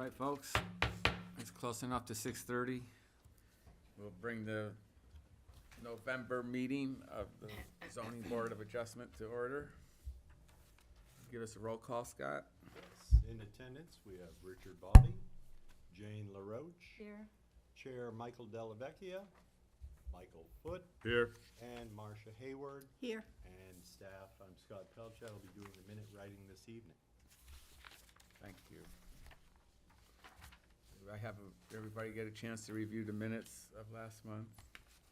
right, folks, it's close enough to 6:30. We'll bring the November meeting of the Zoning Board of Adjustment to order. Give us a roll call, Scott. Yes, in attendance, we have Richard Bobby, Jane LaRoche, Here. Chair Michael Dellavecchia, Michael Foote, Here. and Marcia Hayward, Here. and staff. I'm Scott Pelchat. I'll be doing the minute writing this evening. Thank you. Do I have everybody get a chance to review the minutes of last month?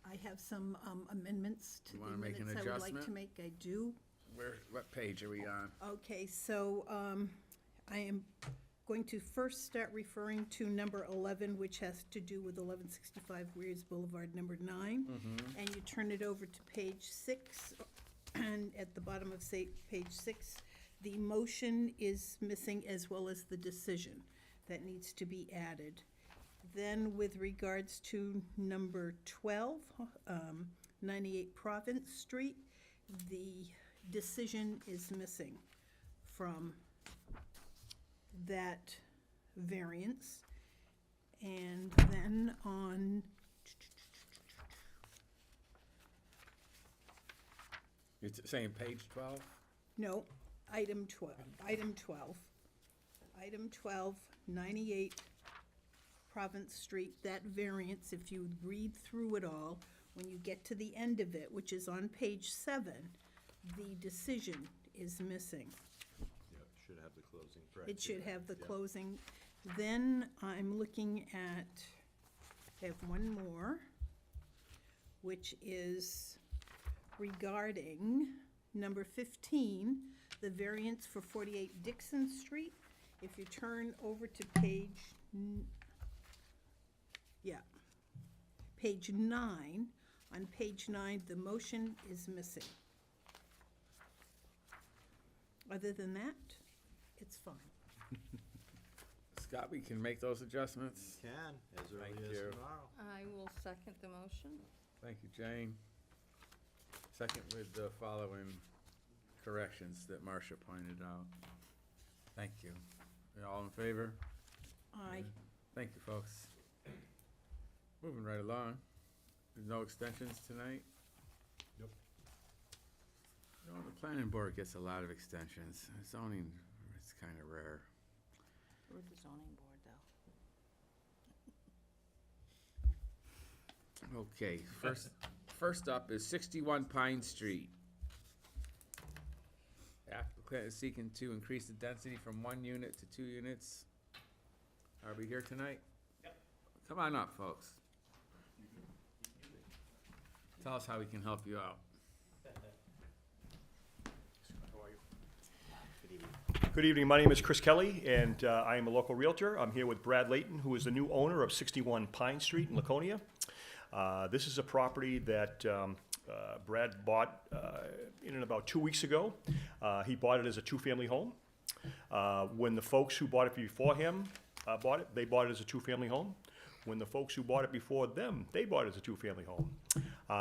I have some amendments to You the wanna make an minutes I would like to adjustment? make. I do. What page are we on? Okay, so I am going to first start referring to number 11, which has to do with 1165 Weirs Boulevard, number 9. And you turn it over to page 6, and at the bottom of page 6, the motion is missing as well as the decision that needs to be added. Then with regards to number 12, 98 Province Street, the decision is missing from that variance. And then on, You're saying page 12? no, item 12, 98 Province Street, that variance, if you read through it all, when you get to the end of it, which is on page 7, the decision is missing. Yeah, should have the closing, correct? It should have the Yeah. closing. Then I'm looking at, I have one more, which is regarding number 15, the variance for 48 Dixon Street. If you turn over to page, page 9, on page 9, the motion is missing. Other than that, it's fine. Scott, we can make those adjustments? You can, as Thank early you. as tomorrow. I will second the motion. Thank you, Jane. Second with the following corrections that Marcia pointed out. Thank you. You all in favor? Aye. Thank you, folks. Moving right along. There's no extensions tonight? Nope. You know, the planning board gets a lot of extensions. Zoning, it's kind of rare. We're the zoning board, though. Okay, first up is 61 Pine Street. Applicant is seeking to increase the density from 1 unit to 2 units. Are we here tonight? Yep. Come on up, folks. Tell us how we can help you out. Good evening, my name is Chris Kelly, and I am a local realtor. I'm here with Brad Layton, who is the new owner of 61 Pine Street in Laconia. This is a property that Brad bought in and about 2 weeks ago. He bought it as a two-family home. When the folks who bought it before him bought it, they bought it as a two-family home. When the folks who bought it before them, they bought it as a two-family home.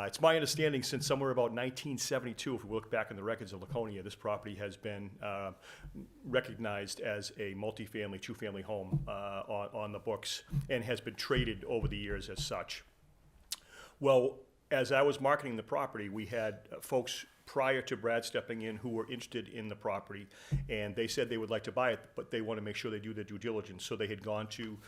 It's my understanding since somewhere about 1972, if we look back in the records of Laconia, this property has been recognized as a multifamily, two-family home on the books and has been traded over the years as such. Well, as I was marketing the property, we had folks prior to Brad stepping in who were interested in the property, and they said they would like to buy it, but they want to make sure they do their due diligence. So they had gone to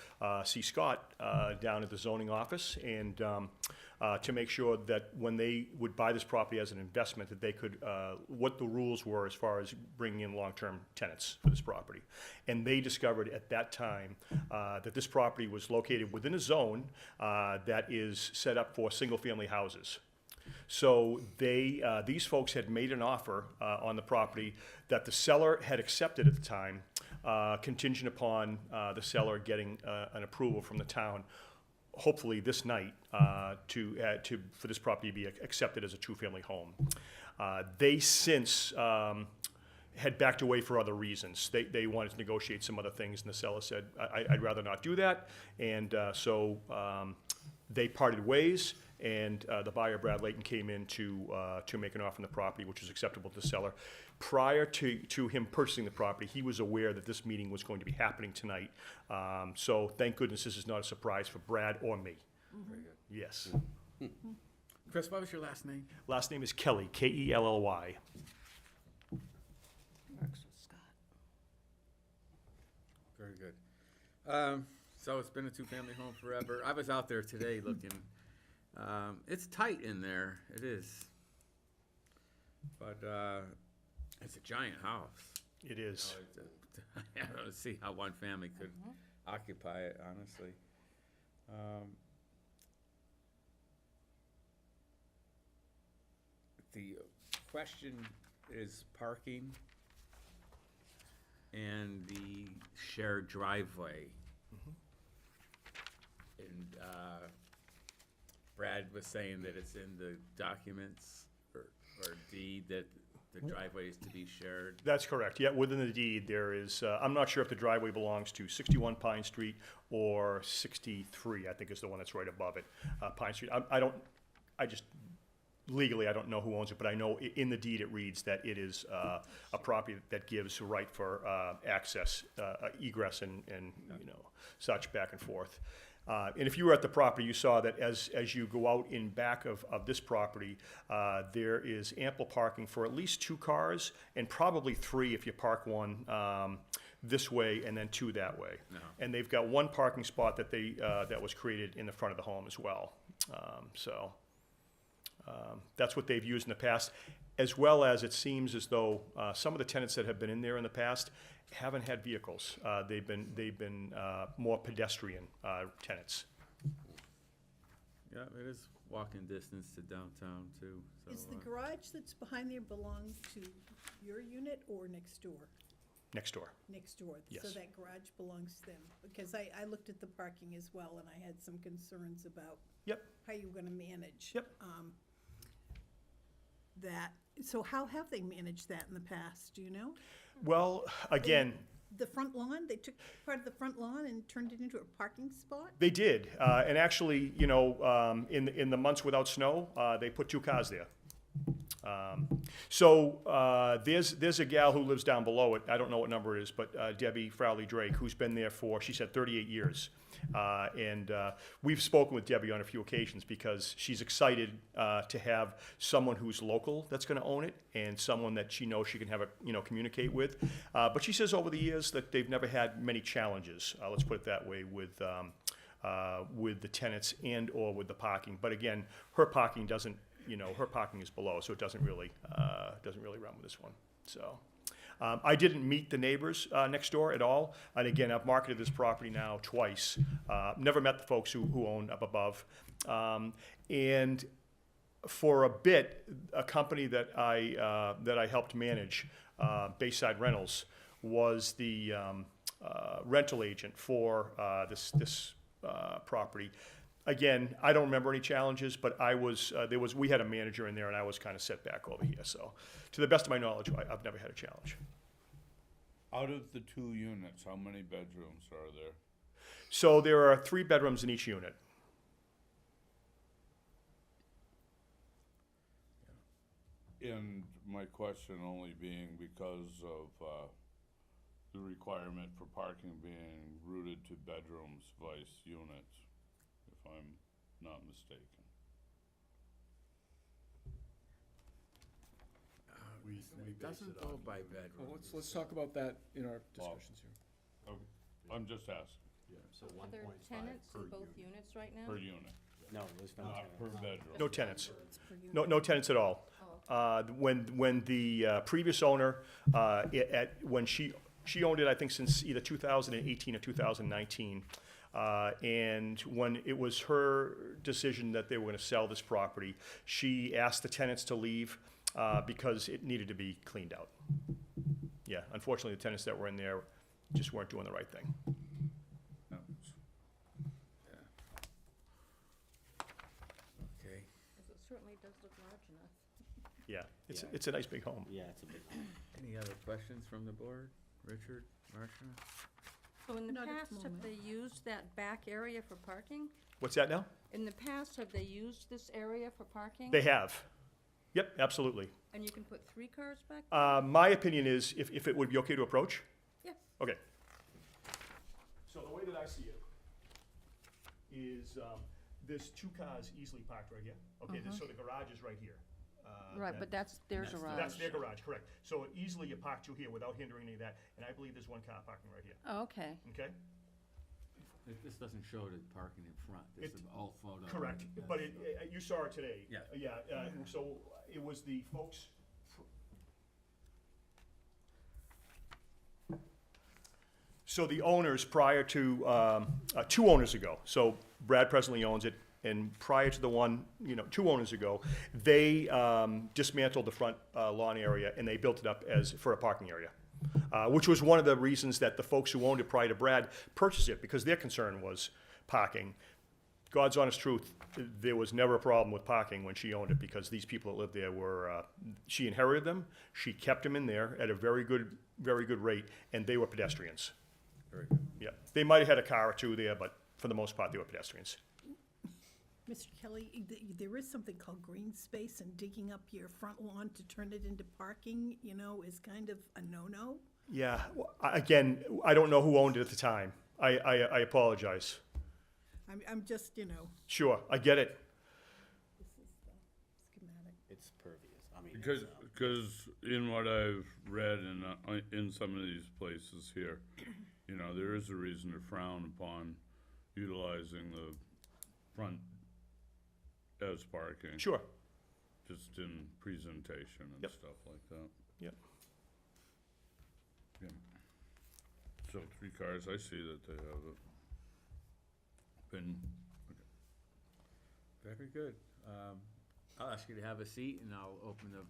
see Scott down at the zoning office, and to make sure that when they would buy this property as an investment, that they could, what the rules were as far as bringing in long-term tenants for this property. And they discovered at that time that this property was located within a zone that is set up for single-family houses. So these folks had made an offer on the property that the seller had accepted at the time, contingent upon the seller getting an approval from the town, hopefully this night, for this property to be accepted as a two-family home. They since had backed away for other reasons. They wanted to negotiate some other things, and the seller said, I'd rather not do that. And so They parted ways, and the buyer, Brad Layton, came in to make an offer on the property, which was acceptable to the seller. Prior to him purchasing the property, he was aware that this meeting was going to be happening tonight. So thank goodness this is not a surprise for Brad or me. Very good. Yes. Chris, what was your last name? Last name is Kelly, K-E-L-L-Y. Works with Scott. Very good. So it's been a two-family home forever. I was out there today looking. It's tight in there. It is. But it's a giant house. It is. I don't see how one family could occupy it, honestly. The question is parking and the shared driveway. And Brad was saying that it's in the documents or deed that the driveway is to be shared. That's correct. Yeah, within the deed, there is, I'm not sure if the driveway belongs to 61 Pine Street or 63, I think is the one that's right above it, Pine Street. Legally, I don't know who owns it, but I know in the deed it reads that it is a property that gives right for access, egress and such back and forth. And if you were at the property, you saw that as you go out in back of this property, there is ample parking for at least 2 cars and probably 3 if you park one this way and then 2 that way. No. And they've got 1 parking spot that that was created in the front of the home as well. That's what they've used in the past, as well as it seems as though some of the tenants that have been in there in the past haven't had vehicles. They've been more pedestrian tenants. Yeah, it is walking distance to downtown too. So, Is the garage that's behind there belong to your unit or next door? Next door. Next door. Yes. So that garage belongs to them? Because I looked at the parking as well, and I had some concerns about Yep. how you were gonna manage. Yep. That, so how have they managed that in the past, do you know? Well, again, The front lawn, they took part of the front lawn and turned it into a parking spot? they did, and actually, in the months without snow, they put 2 cars there. There's a gal who lives down below it. I don't know what number it is, but Debbie Frowley Drake, who's been there for, she said, 38 years. And we've spoken with Debbie on a few occasions because she's excited to have someone who's local that's going to own it and someone that she knows she can have communicate with. But she says over the years that they've never had many challenges. Let's put it that way with the tenants and or with the parking. But again, her parking doesn't. Her parking is below, so it doesn't really run with this one. So, I didn't meet the neighbors next door at all. And again, I've marketed this property now twice. Never met the folks who own up above. And for a bit, a company that I helped manage, Bayside Rentals, was the rental agent for this property. Again, I don't remember any challenges, but we had a manager in there and I was kind of set back over here. So to the best of my knowledge, I've never had a challenge. Out of the 2 units, how many bedrooms are there? So there are 3 bedrooms in each unit. And my question only being because of the requirement for parking being rooted to bedrooms vice units, if I'm not mistaken. It doesn't go by bedroom. Well, let's talk about that in our discussions here. Okay, I'm just asking, So Are 1.5 there tenants per in both unit. units right now? per unit, No, there's no not per bedroom. No tenants. It's per unit. No tenants at all. When the previous owner, when she owned it, I think since either 2018 or 2019, and when it was her decision that they were going to sell this property, she asked the tenants to leave because it needed to be cleaned out. Yeah, unfortunately, the tenants that were in there just weren't doing the right thing. No. Okay. 'Cause it certainly does look large enough. Yeah, Yeah. it's a nice big home. Yeah, it's a big one. Any other questions from the board? Richard, Marcia? So in the Not at the past, have moment. they used that back area for parking? What's that now? In the past, have they used this area for parking? They have. Yep, absolutely. And you can put 3 cars back? My opinion is, if it would be okay to approach? Yeah. Okay. So the way that I see it is, there's 2 cars easily parked right here. Okay, so the garage is right here. Right, but that's their garage. That's their garage, correct. So easily you park 2 here without hindering any of that, and I believe there's 1 car parking right here, Oh, okay. okay? This doesn't show the parking in front. This It- is all photo. Correct, but you saw it today. Yeah. Yeah, so it was the folks. So the owners prior to, 2 owners ago, so Brad presently owns it, and prior to the one, 2 owners ago, they dismantled the front lawn area and they built it up for a parking area. Which was one of the reasons that the folks who owned it prior to Brad purchased it, because their concern was parking. God's honest truth, there was never a problem with parking when she owned it, because these people that lived there were, she inherited them, she kept them in there at a very good rate, and they were pedestrians. Very good. Yeah, they might have had a car or 2 there, but for the most part, they were pedestrians. Mr. Kelly, there is something called green space, and digging up your front lawn to turn it into parking, is kind of a no-no. Yeah, again, I don't know who owned it at the time. I apologize. I'm just, Sure, I get it. this is the schematic. It's pervious, I mean. Because in what I've read in some of these places here, there is a reason to frown upon utilizing the front as parking. Sure, Just in presentation and Yep. stuff like that. yep. Yeah. So 3 cars, I see that they have it. Been, Very good. I'll ask you to have a seat, and I'll open the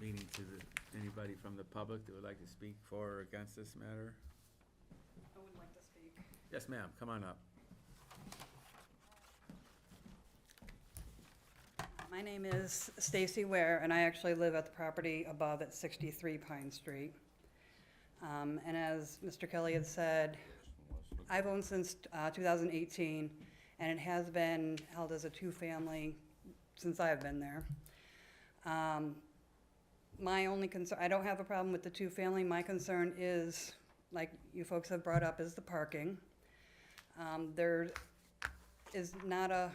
meeting to anybody from the public that would like to speak for or against this matter. I would like to speak. Yes, ma'am, come on up. My name is Stacy Ware, and I actually live at the property above at 63 Pine Street. And as Mr. Kelly had said, I've owned since 2018, and it has been held as a 2-family since I've been there. My only concern, I don't have a problem with the 2-family. My concern is, like you folks have brought up, is the parking. There is not a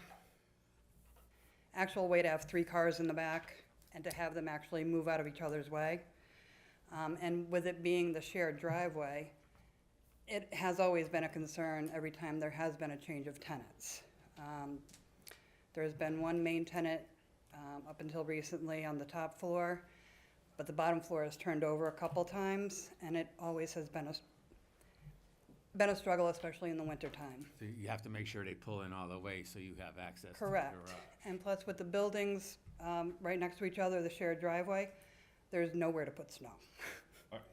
actual way to have 3 cars in the back and to have them actually move out of each other's way. And with it being the shared driveway, it has always been a concern every time there has been a change of tenants. There's been one main tenant up until recently on the top floor, but the bottom floor has turned over a couple times, and it always has been a struggle, especially in the wintertime. So you have to make sure they pull in all the way so you have access to the Correct. garage. And plus with the buildings right next to each other, the shared driveway, there's nowhere to put snow.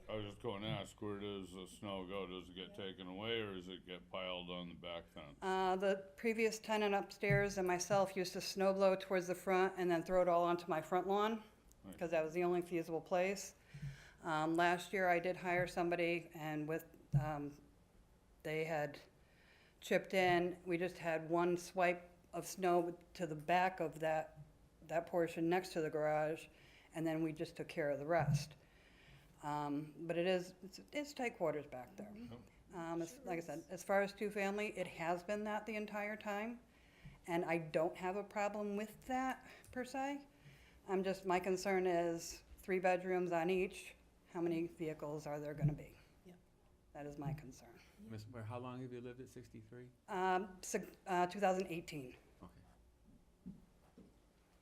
I was just going to ask, where does the snow go? Does it get taken away, or does it get piled on the back fence? The previous tenant upstairs and myself used to snow blow towards the front and then throw it all onto my front lawn, because that was the only feasible place. Last year I did hire somebody, and they had chipped in. We just had one swipe of snow to the back of that portion next to the garage, and then we just took care of the rest. But it's tight quarters back there. Like I said, as far as 2-family, it has been that the entire time, and I don't have a problem with that per se. My concern is 3 bedrooms on each, how many vehicles are there gonna be? Yeah. That is my concern. Ms. Ware, how long have you lived at 63? 2018. Okay.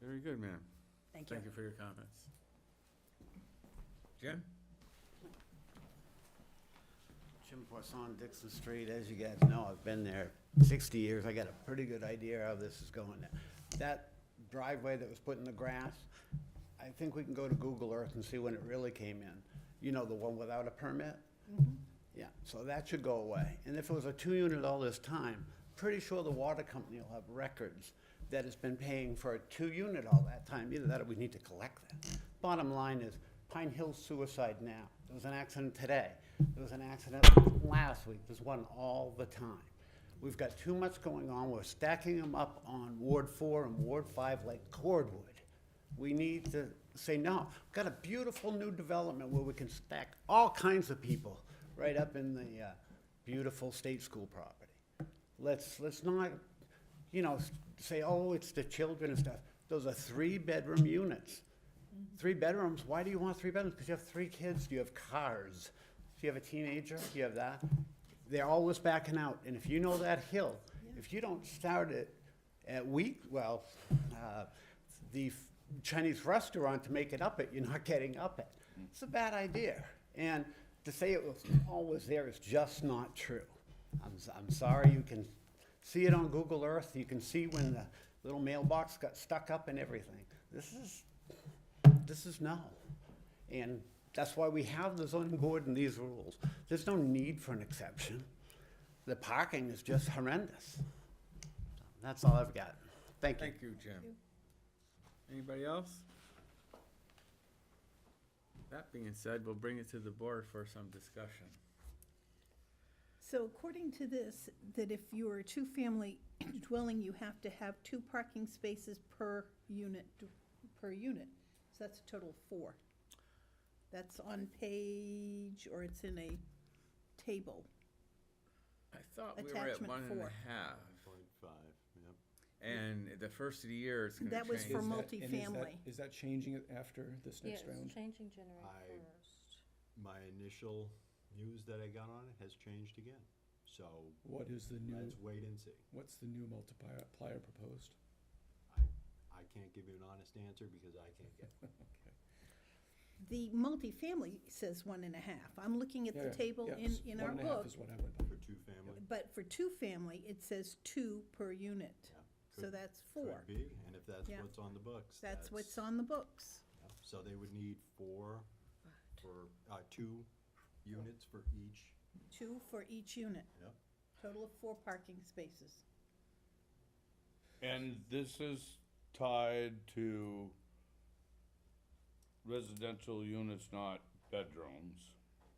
Very good, ma'am. Thank you. Thank you for your comments. Jim? Jim Poisson, Dixon Street. As you guys know, I've been there 60 years. I got a pretty good idea how this is going. That driveway that was put in the grass, I think we can go to Google Earth and see when it really came in. You know, the one without a permit? Yeah, so that should go away. And if it was a 2-unit all this time, pretty sure the water company will have records that it's been paying for a 2-unit all that time. Either that or we need to collect that. Bottom line is Pine Hill suicide now. There was an accident today. There was an accident last week. There's one all the time. We've got too much going on. We're stacking them up on Ward 4 and Ward 5 like cordwood. We need to say, no, we've got a beautiful new development where we can stack all kinds of people right up in the beautiful state school property. Let's not, you know, say, oh, it's the children and stuff. Those are 3-bedroom units. 3 bedrooms, why do you want 3 bedrooms? Because you have 3 kids, you have cars. Do you have a teenager? Do you have that? They're always backing out. And if you know that hill, if you don't start it at the Chinese restaurant to make it up it, you're not getting up it. It's a bad idea. And to say it was always there is just not true. I'm sorry, you can see it on Google Earth. You can see when the little mailbox got stuck up and everything. This is no. And that's why we have the zoning board and these rules. There's no need for an exception. The parking is just horrendous. That's all I've got. Thank you. Thank you, Jim. Anybody else? That being said, we'll bring it to the board for some discussion. So according to this, that if you're a 2-family dwelling, you have to have 2 parking spaces per unit. So that's a total of 4. That's on page, or it's in a table. I thought we were at Attachment 1.5, 0.5, yep. and the first of the year, it's gonna change. That was for And multifamily. is that changing it after this Yeah, next round? it's changing January I- 1st. My initial news that I got on it has changed again. So What is the new, let's wait and see. what's the new multiplier proposed? I can't give you an honest answer because I can't get it. The multifamily says 1.5. I'm looking at the table in our 1.5 book, is what I went by. For 2-family, but for 2-family, it says 2 per unit. yeah. So Could- that's 4. Could be, and if that's Yeah. what's on the books. That's what's on the books. Yeah. So they would need 4 for, 2 units for each. 2 for each unit. Yep. Total of 4 parking spaces. And this is tied to residential units, not bedrooms,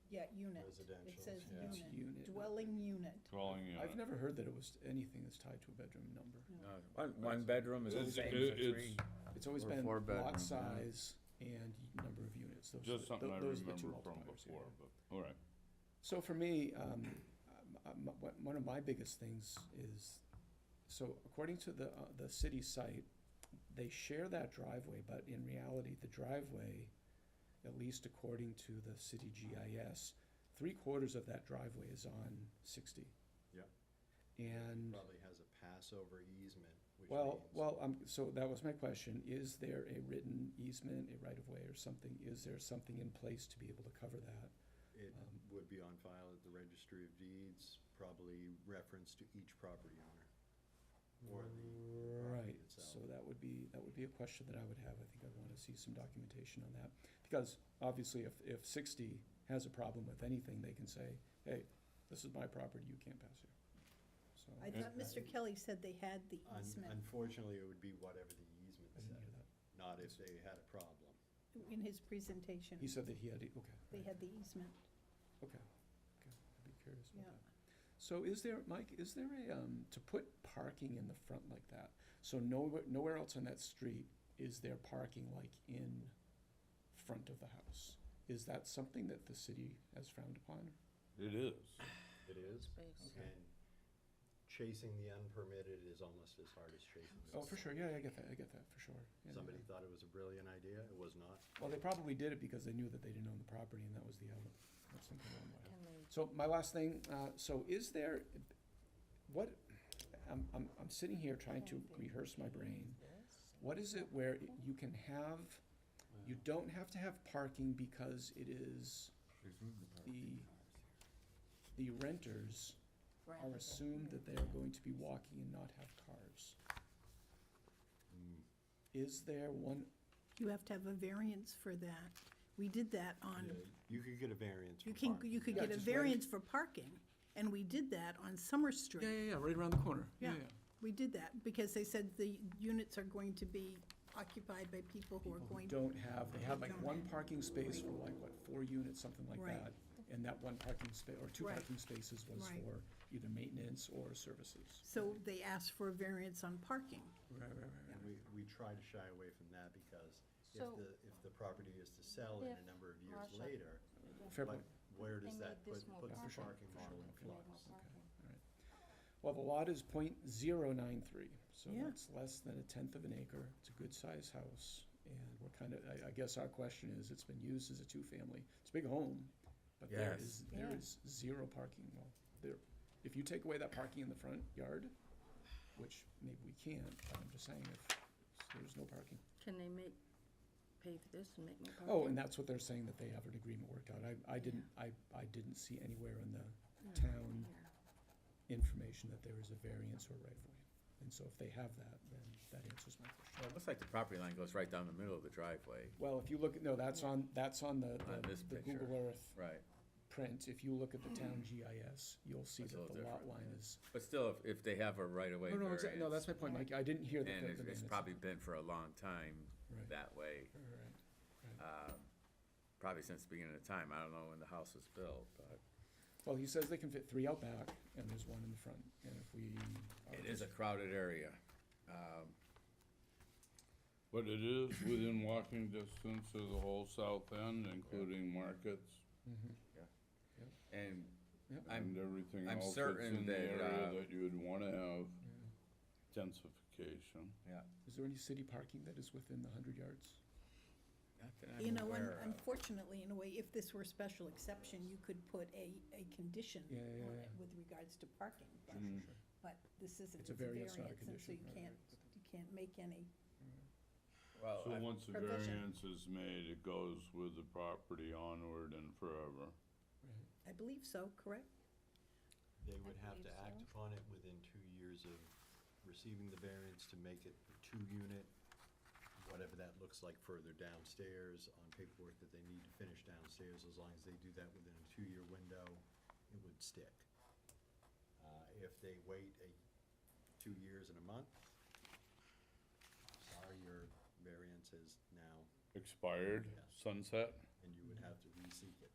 Yeah, unit. It Residential, says yeah. unit, Unit. dwelling unit. dwelling unit. I've never heard that it was anything that's tied to a bedroom number. No, one bedroom is the It's- same it- as it's 3. It's always Or been 4-bedroom, lot yeah. size and number of units. Those are Just the- something I those are the two remember from multipliers, yeah. before, but, all right. So for me, one of my biggest things is, so according to the city site, they share that driveway, but in reality, the driveway, at least according to the city GIS, 3/4 of that driveway is on 60. Yep. And, Probably has a passover easement, which means. so that was my question. Is there a written easement, a right-of-way or something? Is there something in place to be able to cover that? It would be on file at the Registry of Deeds, probably reference to each property owner. Or the Right, property itself. so that would be a question that I would have. I think I'd wanna see some documentation on that. Because obviously, if 60 has a problem with anything, they can say, hey, this is my property, you can't pass here. So, I thought Mr. Kelly said they had the easement Unfortunately, it would be whatever the easement I didn't said, hear that. not if they had a problem. in his presentation. He said that he had, okay. They had the easement. Okay, I'd be curious about Yeah. that. So is there, Mike, is there to put parking in the front like that, so nowhere else on that street is there parking like in front of the house? Is that something that the city has frowned upon? It is. It is, Space. and chasing the unpermitted is almost as hard as chasing the. Oh, for sure, yeah, I get that, for sure. Yeah, Somebody yeah. thought it was a brilliant idea, it was not. Well, they probably did it because they knew that they didn't own the property and that was the outlet, or something along that. Can they, So my last thing, so is there, what, I'm sitting here trying to rehearse my brain. What is it where you can have, you don't have to have parking because it is, the renters are assumed that they are going to be walking and not have cars? Is there one, You have to have a variance for that. We did that on, You could get a variance for you can, parking. you could Yeah, get a just right- variance for parking, and we did that on Summer Street. yeah, right around the corner, Yeah. We did that, because they said the units are going to be occupied by people who are going to. Don't have, they have like Don't one have- parking space for like, what, 4 units, something like Right. that. And that one parking or two Right. parking spaces was Right. for either maintenance or services. So they asked for a variance on parking. Right, right, And we try to shy away from that because So- if the property is to sell in a If- number of years Marcia. later, Fair what, point. where They does that made this put more the parking. parking model in They made more flux? parking. Well, the lot is .093, so Yeah. that's less than a tenth of an acre. It's a good-sized house, and we're kind of, I guess our question is, it's been used as a two-family. It's a big home, but there Yes. there Yeah. is zero parking. Well, there, if you take away that parking in the front yard, which maybe we can't, but I'm just saying if there's no parking. Can they pave this and make more parking? Oh, and that's what they're saying, that they have an agreement worked out. I didn't see anywhere in the town information that there is a variance or right-of-way. And so if they have that, then that answers my question. Well, it looks like the property line goes right down the middle of the driveway. Well, if you look, no, that's on the On this the picture. Google Earth Right. print. If you look at the town GIS, you'll see It's a that little the lot different, line yeah. is. But still, if they have a right-of-way No, variance. no, that's my point, Mike. I didn't hear that. And the it's variance- probably been for a long time Right. that way, Right. probably since the beginning of time. I don't know when the house was built, but Well, he says they can fit 3 out back, and there's 1 in the front. And if we. it is a crowded area. But it is within walking distance of the whole south end, including markets And Yep. I'm, and everything I'm else that's certain in the that, area that you would wanna have densification. Is there any city parking that is within the 100 yards? not that You I'm know, aware of. unfortunately, in a way, if this were a special exception, you could put a condition Yeah, yeah, on yeah. it with regards to parking. but- Mm. But this isn't, It's a it's a variance, not a variance, and so condition. Right, you can't make any, Well, So I- once the Provision. variance is made, it goes with the property onward and forever. I believe so, correct? They would have to believe act so. upon it within 2 years of receiving the variance to make it a 2-unit, whatever that looks like further downstairs on paperwork that they need to finish downstairs. As long as they do that within a 2-year window, it would stick. If they wait 2 years and a month, sorry, your variance is now, Expired, Yes. sunset? and you would have to re-seek it.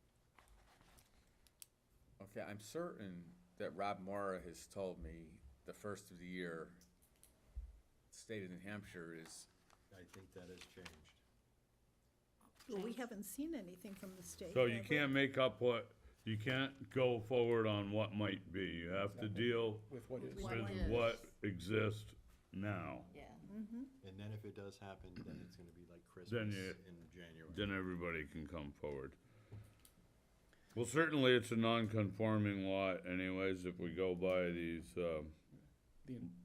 Okay, I'm certain that Rob Mora has told me the first of the year, state of New Hampshire is, I think that has changed. Well, we haven't seen anything from the state. So you have we? can't make up you can't go forward on what might be. You have to Exactly. deal With what is. What with is. what exists now. Yeah. And then if it does happen, then it's gonna be like Then Christmas you- in January. Then everybody can come forward. Well, certainly it's a non-conforming lot anyways, if we go by these, The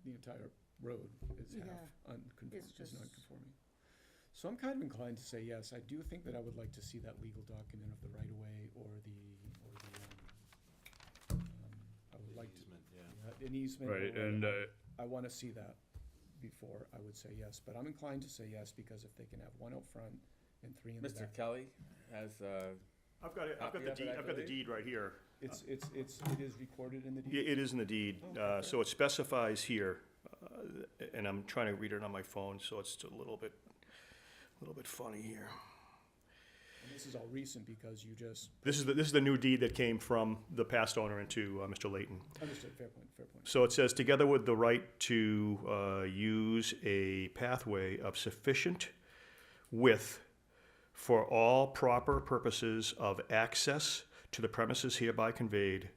entire road is Yeah. is just- non-conforming. So I'm kind of inclined to say yes. I do think that I would like to see that legal document of the right-of-way or I would like to, Easement, yeah. an easement. right, or and, I want to see that before I would say yes, but I'm inclined to say yes because if they can have 1 out front and 3 in the Mr. back. Kelly has, I've got it, Copy of it, I I've got the believe. deed right here. It is recorded in the deed? It is in the deed, so it specifies here, and I'm trying to read it on my phone, so it's a little bit funny here. And this is all recent because you just, This is the new deed that came from the past owner into Mr. Layton. understood, fair point, fair point. So it says, together with the right to use a pathway of sufficient width for all proper purposes of access to the premises hereby conveyed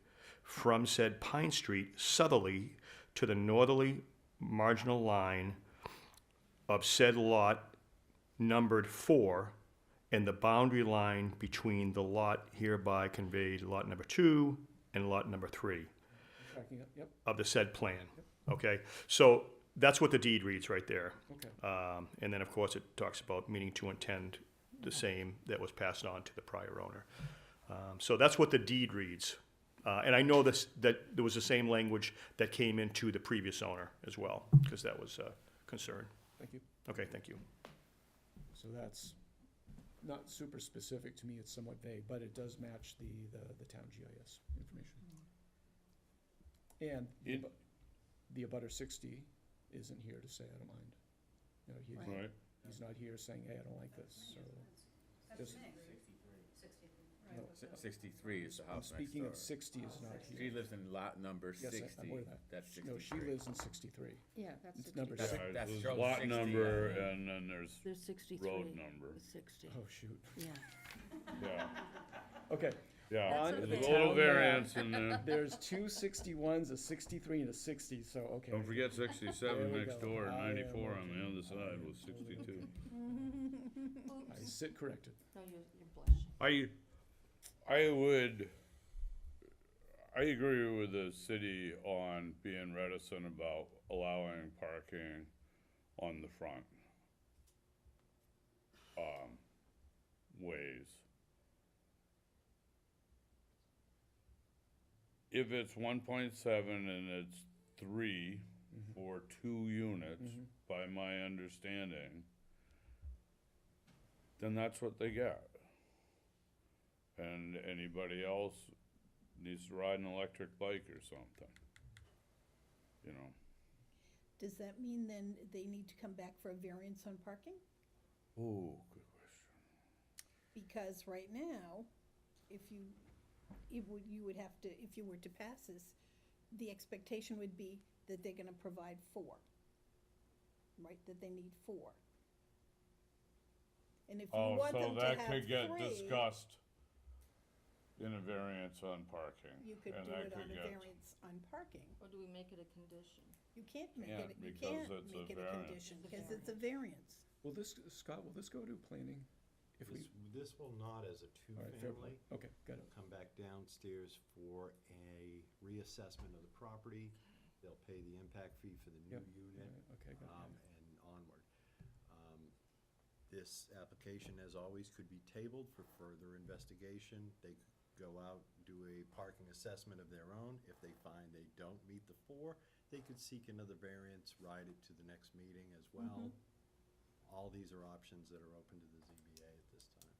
from said Pine Street southerly to the northerly marginal line of said lot numbered 4 and the boundary line between the lot hereby conveyed, lot number 2 and lot number 3 Tracking up, yep, of the said plan, okay? So that's what the deed reads right there. okay. And then, of course, it talks about meaning to intend the same that was passed on to the prior owner. So that's what the deed reads. And I know that there was the same language that came into the previous owner as well, because that was a concern. Thank you. Okay, thank you. So that's not super specific to me, it's somewhat vague, but it does match the town GIS information. And the abutter 60 isn't here to say, I don't mind. You know, right, he's not here saying, hey, I don't like this, so. Just- No, 63 is the I'm house next speaking door. of 60 is not She here. lives in lot number Yes, 60. I'm aware of that. That's 63. No, she lives in 63. Yeah, that's It's 60. number That's- six. Yeah, that there's shows lot 60 number on there. and then there's There's 63. road number. It's 60, Oh, shoot. yeah. Yeah, Okay, yeah, On there's the a little town variance in there. there's two 61s, a 63 and a 60, so, okay. Don't forget 67 There we next go. door, and I am 94 on okay. the other side was 62. I sit corrected. No, you're blushing. I agree with the city on being reticent about allowing parking on the front, ways. If it's 1.7 and it's 3 for 2 units, by my understanding, then that's what they get. And anybody else needs to ride an electric bike or something, you know? Does that mean then they need to come back for a variance on parking? Ooh, good question. Because right now, if you, you would have to, if you were to pass this, the expectation would be that they're gonna provide 4. Right, that they need 4. And if you Oh, want so them to that have could get 3, discussed in a variance on parking. you could and do that it on could a get- variance on parking. Or do we make it a condition? You can't make Can't, it, you because can't it's a make it a variance. condition, It's a because it's a variance. Will this, Scott, will this go to planning? If we, This will not as a all right, fair two-family. play. Okay, got it. They'll come back downstairs for a reassessment of the property. They'll pay the impact fee for the new Yep. unit, Okay, got it. and onward. This application, as always, could be tabled for further investigation. They could go out, do a parking assessment of their own. If they find they don't meet the 4, they could seek another variance, ride it to the next meeting as well. All these are options that are open to the ZBA at this time.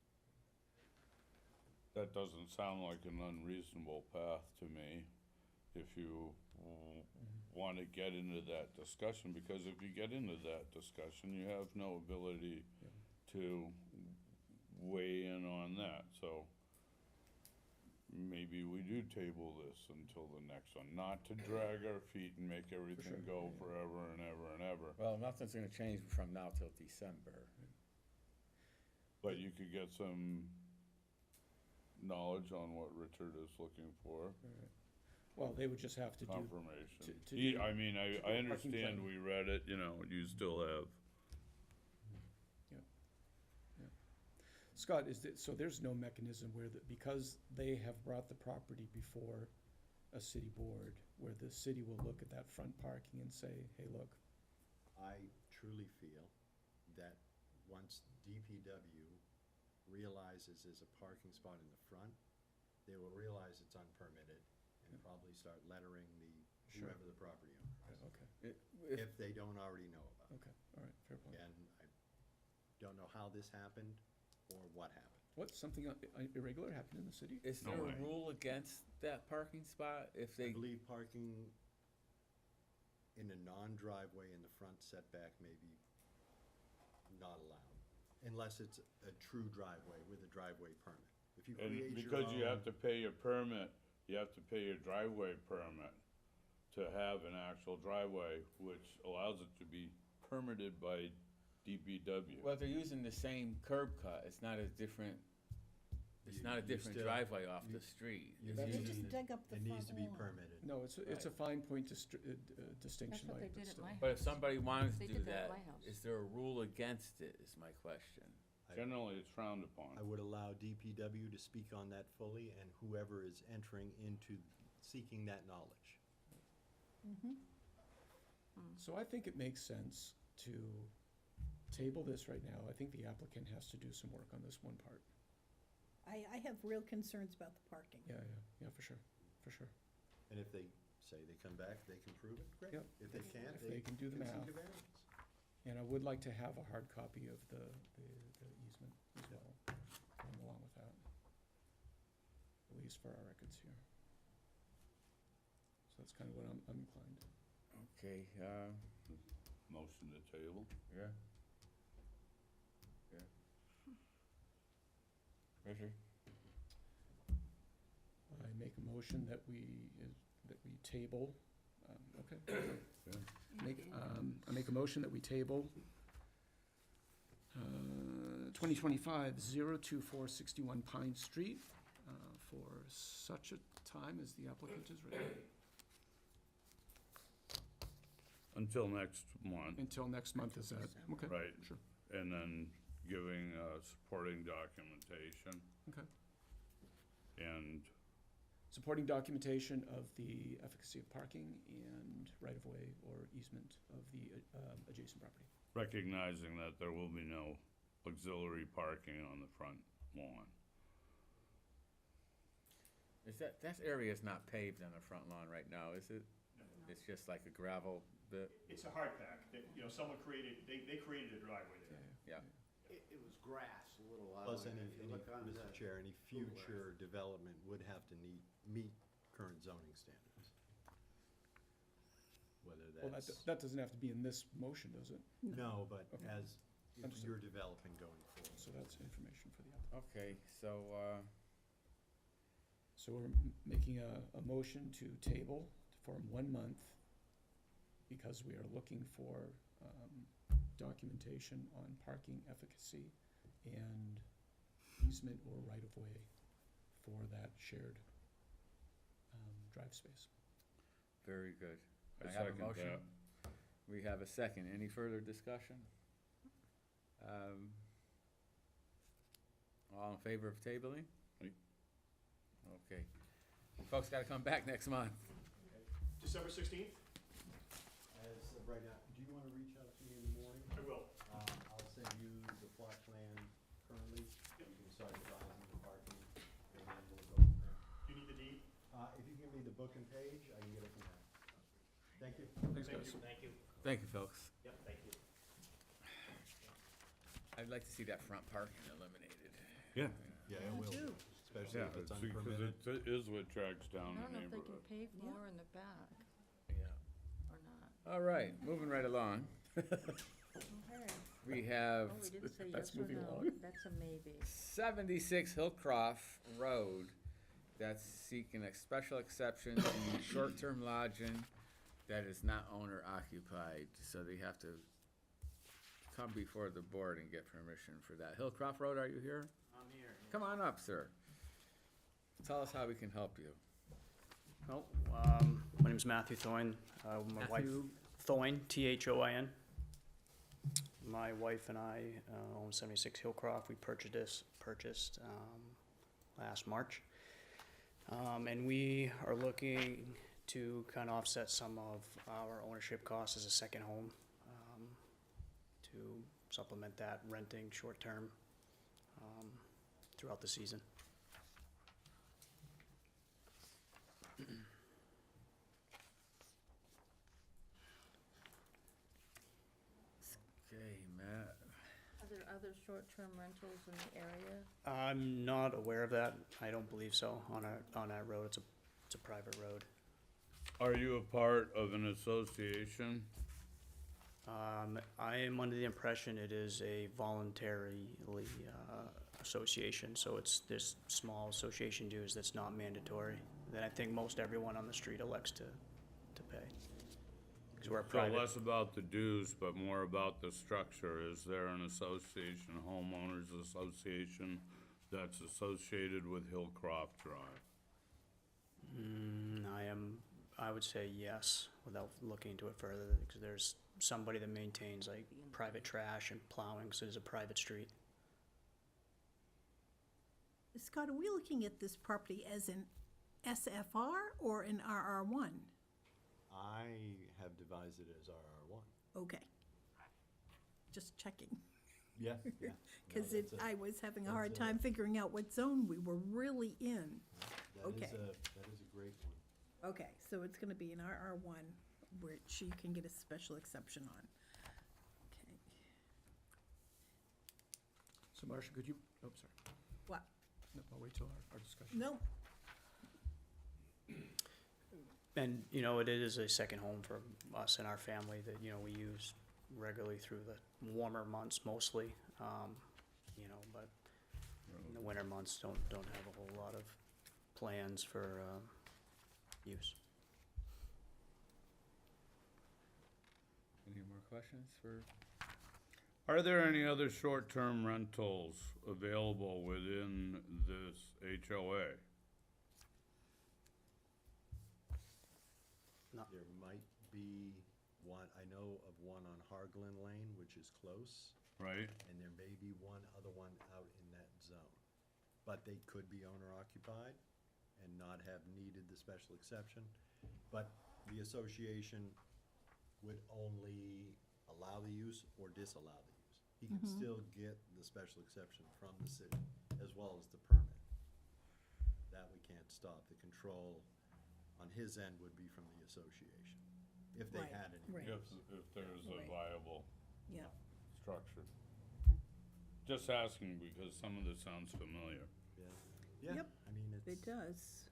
That doesn't sound like an unreasonable path to me, if you want to get into that discussion, because if you get into that discussion, you have no ability to weigh in on that, so maybe we do table this until the next one, not to drag our feet and make everything go forever and ever and ever. Well, nothing's gonna change from now till December. But you could get some knowledge on what Richard is looking for, Well, they would just have to do, confirmation. to do- I mean, I parking understand plan. we read it, you know, you still have. Scott, so there's no mechanism where, because they have brought the property before a city board, where the city will look at that front parking and say, hey, look, I truly feel that once DPW realizes there's a parking spot in the front, they will realize it's unpermitted and probably start lettering Sure. whoever the property owner is, okay, if they don't already know about it. okay, all right, fair point. And I don't know how this happened or what happened. What, something irregular happened in the city? Is No there way. a rule against that parking spot if I they, believe parking in a non-driveway in the front setback may be not allowed, unless it's a true driveway with a driveway permit. If you And create your because you have own- to pay your permit, you have to pay your driveway permit to have an actual driveway, which allows it to be permitted by DPW. well, they're using the same curb cut, it's not a different, it's not a You different still- driveway off the street. you It's That's They using just the- dug up the It front lawn. needs to be permitted. No, it's a fine point distinction, That's what Mike, they but did at still. my But if somebody wanted They to do did that at that, my house. is there a rule against it, is my question. Generally, it's frowned upon. I would allow DPW to speak on that fully, and whoever is entering into seeking that knowledge. So I think it makes sense to table this right now. I think the applicant has to do some work on this one part. I have real concerns about the parking. Yeah, for sure, for sure. And if they say they come back, they can prove it, great. Yep. If they can't, If they they can do the can math. seek a variance. And I would like to have a hard copy of the easement as well, along with that. At least for our records here. So that's kind of what I'm inclined. Okay, Motion to table. yeah. Yeah. Richard? make a motion that we table, okay. I make a motion that we table 2025-02461 Pine Street for such a time as the applicant is ready, Until next month, until next month, is that, okay? right? Sure, And then giving, supporting documentation okay. and, Supporting documentation of the efficacy of parking and right-of-way or easement of the adjacent property. recognizing that there will be no auxiliary parking on the front lawn. Is that area is not paved on the front lawn right now, is it? It's just like a gravel bit? It's a hard pack, that, you know, someone created, they created a driveway there. Yeah. It was grass a little while Plus, ago. any, If you look on Mr. the- Chair, any future development would have to meet current zoning standards. Whether Well, that's, that doesn't have to be in this motion, does it? no, but Okay. as, if Understood. you're developing going forward. So that's information for the applicant. Okay, so, So we're making a motion to table for 1 month because we are looking for documentation on parking efficacy and easement or right-of-way for that shared drive space. very good. I I have a second motion. that. We have a second. Any further discussion? All in favor of tabling? Aye. Okay. Folks gotta come back next month. December 16th? As of right now, do you wanna reach out to me in the morning? I will. I'll send you the plot plan currently, you can start advising the parking, and then we'll go from there. Do you need the deed? If you give me the book and page, I can get it from there. Thank you. Thanks, guys. Thank you. Thank you, folks. Yep, thank you. I'd like to see that front parking eliminated. Yeah. Yeah, it will, too. especially Yeah, if it's because unpermitted. it is what tracks I down don't the know if they can neighborhood. pave Yeah. more in the back Yeah. or not. All right, moving right along. Okay. We have Oh, we didn't say That's yes or moving no. along. That's a maybe. 76 Hillcroft Road that's seeking a special exception to short-term lodging that is not owner occupied. So they have to come before the board and get permission for that. Hillcroft Road, are you here? I'm here. Come on up, sir. Tell us how we can help you. Well, my name's Matthew Thoyne. My wife, Matthew? Thoyne, Thoin. My wife and I own 76 Hillcroft. We purchased last March. And we are looking to kind of offset some of our ownership costs as a second home, to supplement that renting short-term throughout the season. Okay, Matt. Are there other short-term rentals in the area? I'm not aware of that. I don't believe so. On that road, it's a private road. Are you a part of an association? I am under the impression it is a voluntary association, so it's this small association dues that's not mandatory. That I think most everyone on the street elects to pay. Because we're a So private. less about the dues, but more about the structure. Is there an association, a homeowners association, that's associated with Hillcroft Drive? I would say yes, without looking into it further, because there's somebody that maintains like private trash and plowing, so it's a private street. Scott, are we looking at this property as an SFR or an RR1? I have devised it as RR1. Okay. Just checking, Yeah, yeah. because I was having a hard that's a- time figuring out what zone we were really in. Okay. That is a great one. Okay, so it's gonna be an RR1, which you can get a special exception on. Okay, So Marcia, could you, oh, sorry. what? No, I'll wait till our discussion. No, And, you know, it is a second home for us and our family that, you know, we use regularly through the warmer months mostly. You know, but in the winter months don't have a whole lot of plans for use. Any more questions for? Are there any other short-term rentals available within this HOA? There might be one, I know of one on Harglen Lane, which is close, Right? and there may be one other one out in that zone. But they could be owner occupied and not have needed the special exception. But the association would only allow the use or disallow the use. He can still get the special exception from the city as well as the permit. That we can't stop. The control on his end would be from the association, if they Right, had any. right. If there's a Right. viable Yeah. structure. Just asking because some of this sounds familiar. Yeah, Yep, I mean, it's. It does.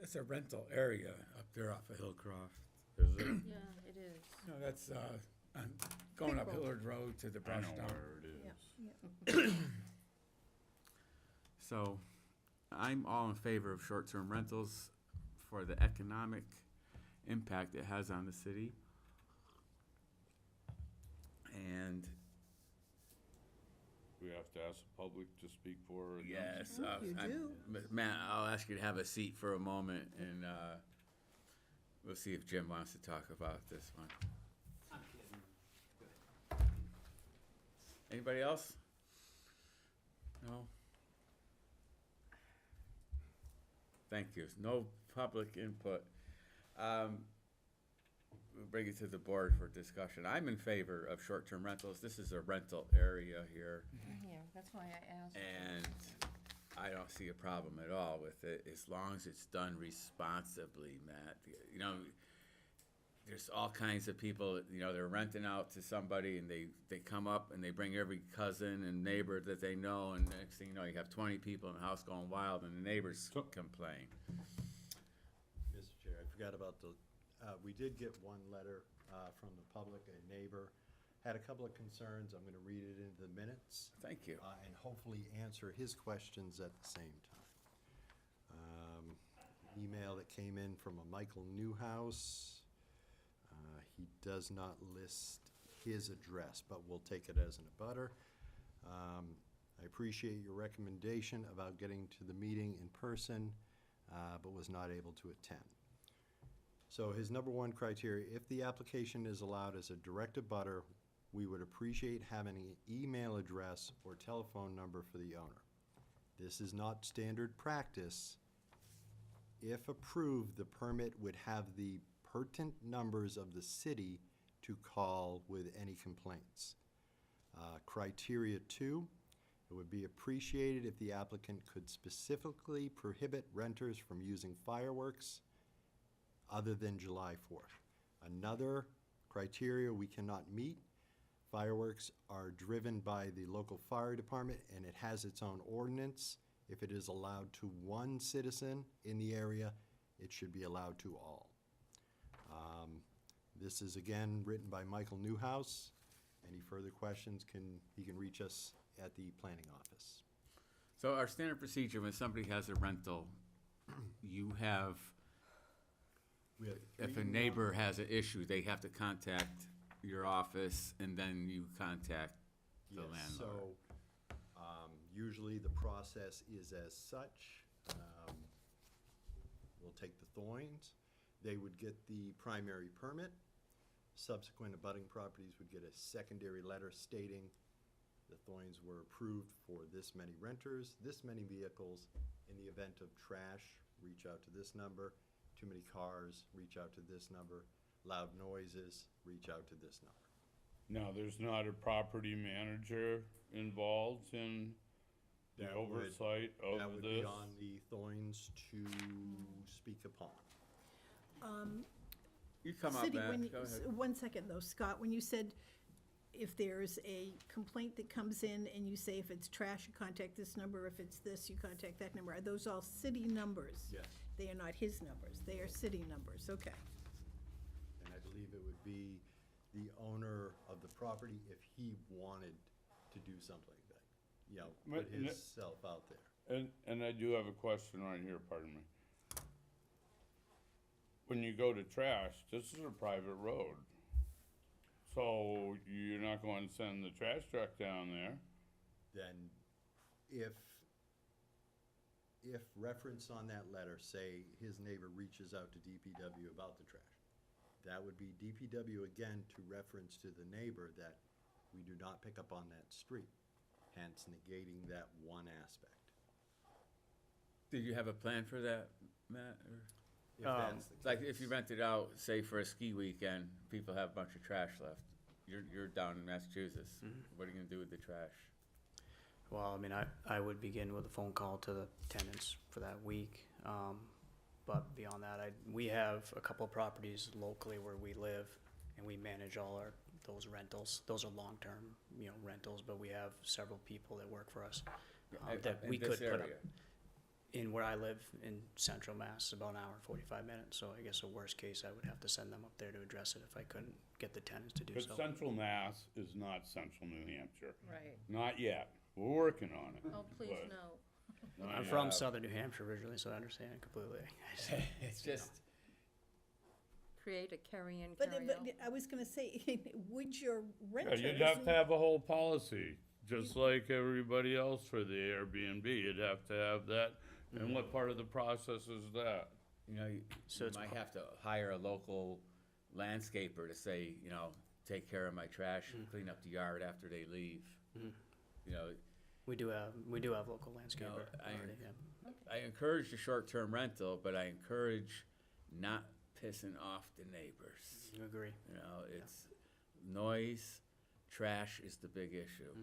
It's a rental area up there off of Hillcroft. Is it? Yeah, it is. No, that's, going up Big road. Hillard Road to the I brush know dump. where it Yeah, is. yeah. So, I'm all in favor of short-term rentals for the economic impact it has on the city. And We have to ask the public to speak for or against? yes, You do. Matt, I'll ask you to have a seat for a moment, and we'll see if Jim wants to talk about this one. Anybody else? No? Thank you. No public input. We'll bring it to the board for discussion. I'm in favor of short-term rentals. This is a rental area here. Yeah, that's why I asked. And I don't see a problem at all with it, as long as it's done responsibly, Matt. You know, there's all kinds of people, you know, they're renting out to somebody and they come up and they bring every cousin and neighbor that they know, and next thing you know, you have 20 people in the house going wild and the neighbors complain. Mr. Chair, I forgot about the, we did get one letter from the public, a neighbor, had a couple of concerns. I'm gonna read it into the minutes. Thank you. And hopefully answer his questions at the same time. Email that came in from a Michael Newhouse. He does not list his address, but we'll take it as an abutter. I appreciate your recommendation about getting to the meeting in person, but was not able to attend. So his number one criteria, if the application is allowed as a direct abutter, we would appreciate having an email address or telephone number for the owner. This is not standard practice. If approved, the permit would have the pertinent numbers of the city to call with any complaints. Criteria 2, it would be appreciated if the applicant could specifically prohibit renters from using fireworks other than July 4th. Another criteria we cannot meet, fireworks are driven by the local fire department and it has its own ordinance. If it is allowed to one citizen in the area, it should be allowed to all. This is again written by Michael Newhouse. Any further questions, he can reach us at the planning office. So our standard procedure, when somebody has a rental, you have, We have if a 3 neighbor has an issue, they have to contact your office, and then you contact the Yes, landlord. so, usually the process is as such. We'll take the Thoynes, they would get the primary permit. Subsequent abutting properties would get a secondary letter stating the Thoynes were approved for this many renters, this many vehicles. In the event of trash, reach out to this number. Too many cars, reach out to this number. Loud noises, reach out to this number. Now, there's not a property manager involved in the That would- oversight That of would be this? on the Thoynes to speak upon. You come up, City, when Matt, you- go ahead. 1 second though, Scott, when you said if there's a complaint that comes in and you say if it's trash, you contact this number, if it's this, you contact that number, are those all city numbers? Yes. They are not his numbers, they are city numbers, okay. And I believe it would be the owner of the property if he wanted to do something like that. You know, But put himself out there. And I do have a question right here, pardon me. When you go to trash, this is a private road. So you're not going to send the trash truck down there. Then if reference on that letter, say his neighbor reaches out to DPW about the trash, that would be DPW again to reference to the neighbor that we do not pick up on that street, hence negating that one aspect. Did you have a plan for that, Matt? Or? If that's the Like, case. if you rent it out, say for a ski weekend, people have a bunch of trash left. You're down in Massachusetts. What are you gonna do with the trash? Well, I mean, I would begin with a phone call to the tenants for that week. But beyond that, we have a couple of properties locally where we live, and we manage all those rentals. Those are long-term, rentals, but we have several people that work for us. That In we this could put up. area? In where I live in central Mass, about an hour and 45 minutes, so I guess the worst case, I would have to send them up there to address it if I couldn't get the tenants to do But so. Central Mass is not central New Hampshire. Right. Not yet. We're working on it. Oh, please, but no. not I'm from yet. southern New Hampshire originally, so I understand completely. It's just, Create a carry-in, But, carry-out. but I was gonna say, would your Yeah, renters? you'd have to have a whole policy, just like everybody else for the Airbnb. You'd have to have that. And what part of the process is that? you So it's might have to hire a local landscaper to say, take care of my trash, clean up the yard after they leave. You know, We do have local landscaper I- already, yeah. I encourage the short-term rental, but I encourage not pissing off the neighbors. I agree. It's noise, trash is the big issue.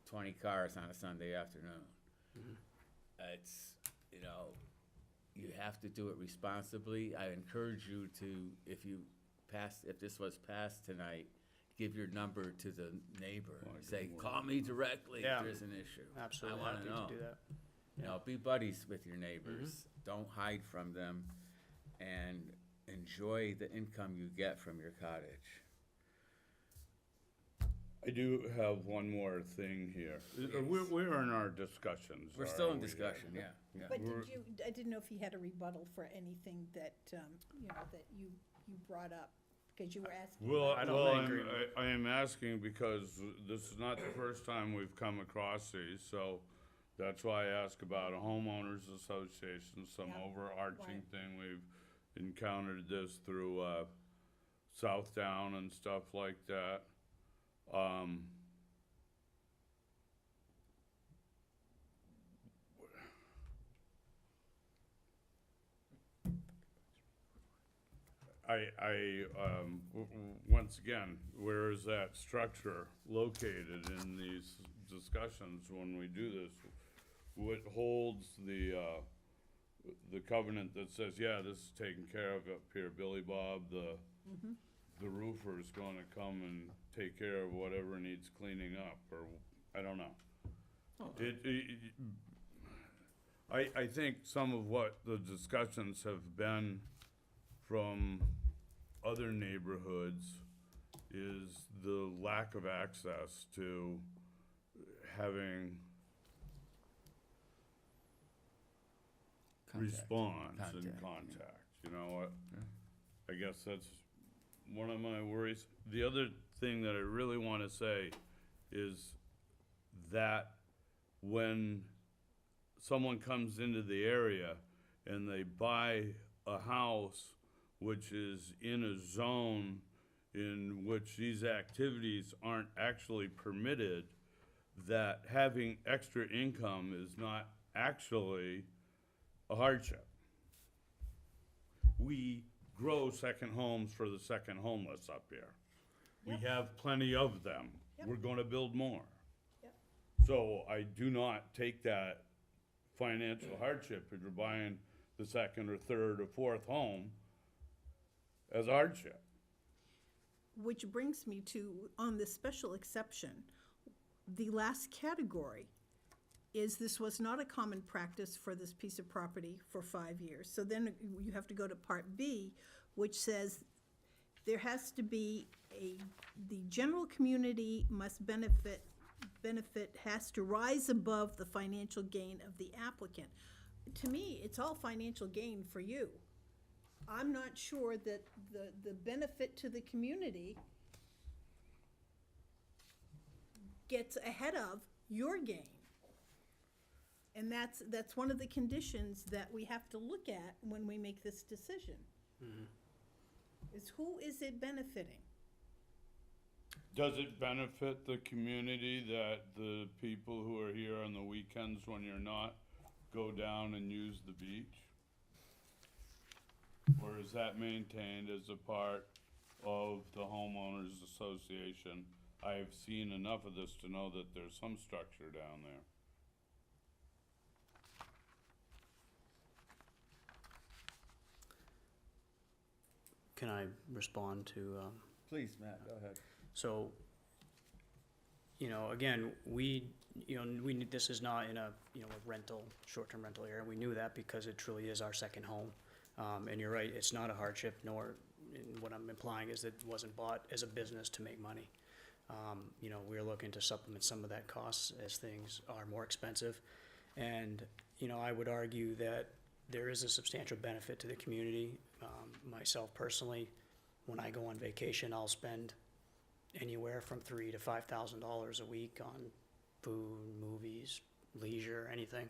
20 cars on a Sunday afternoon. It's, you have to do it responsibly. I encourage you to, if this was passed tonight, give your number to the neighbor. Say, call me directly if Yeah. there's an issue. Absolutely I wanna happy know. to do that. Be buddies with your neighbors. Don't hide from them, and enjoy the income you get from your cottage. I do have one more thing here. We're in our discussions. We're still in aren't we? discussion, yeah. But We're- I didn't know if he had a rebuttal for anything that, that you brought up, because you were asking. Well, about- I don't well, agree. I am asking because this is not the first time we've come across these, so that's why I ask about a homeowners association, some Yeah, overarching right. thing. We've encountered this through, Southdown and stuff like that. Once again, where is that structure located in these discussions when we do this? What holds the covenant that says, yeah, this is taken care of up here, Billy Bob, the roofer is gonna come and take care of whatever needs cleaning up, or, I don't know. I think some of what the discussions have been from other neighborhoods is the lack of access to having response and contact, I guess that's one of my worries. The other thing that I really wanna say is that when someone comes into the area and they buy a house which is in a zone in which these activities aren't actually permitted, that having extra income is not actually a hardship. We grow second homes for the second homeless up here. We have plenty of them. Yep. We're gonna build more. Yep. So I do not take that financial hardship if you're buying the second or third or fourth home as a hardship. Which brings me to, on this special exception, the last category is this was not a common practice for this piece of property for 5 years. So then you have to go to Part B, which says there has to be the general community must benefit benefit has to rise above the financial gain of the applicant. To me, it's all financial gain for you. I'm not sure that the benefit to the community gets ahead of your gain. And that's one of the conditions that we have to look at when we make this decision. Is who is it benefiting? Does it benefit the community that the people who are here on the weekends when you're not go down and use the beach? Or is that maintained as a part of the homeowners association? I have seen enough of this to know that there's some structure down there. Can I respond to, Please, Matt, go ahead. so, again, we knew this is not in a, a rental, short-term rental area. We knew that because it truly is our second home. And you're right, it's not a hardship, nor, and what I'm implying is that it wasn't bought as a business to make money. We're looking to supplement some of that costs as things are more expensive. And, I would argue that there is a substantial benefit to the community. Myself personally, when I go on vacation, I'll spend anywhere from $3,000 to $5,000 a week on food, movies, leisure, anything.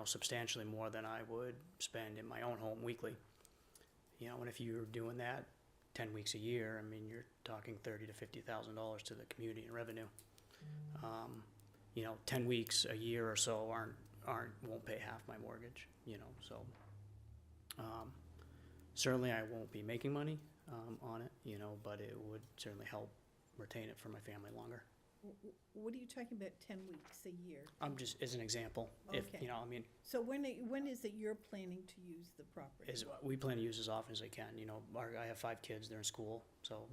Substantially more than I would spend in my own home weekly. And if you're doing that 10 weeks a year, I mean, you're talking $30,000 to $50,000 to the community in revenue. 10 weeks a year or so won't pay half my mortgage, so. Certainly I won't be making money, on it, but it would certainly help retain it for my family longer. What are you talking about, 10 weeks a year? I'm just, as an example, if, Okay. So when is it you're planning to use the property? we plan to use as often as I can, I have 5 kids, they're in school, so,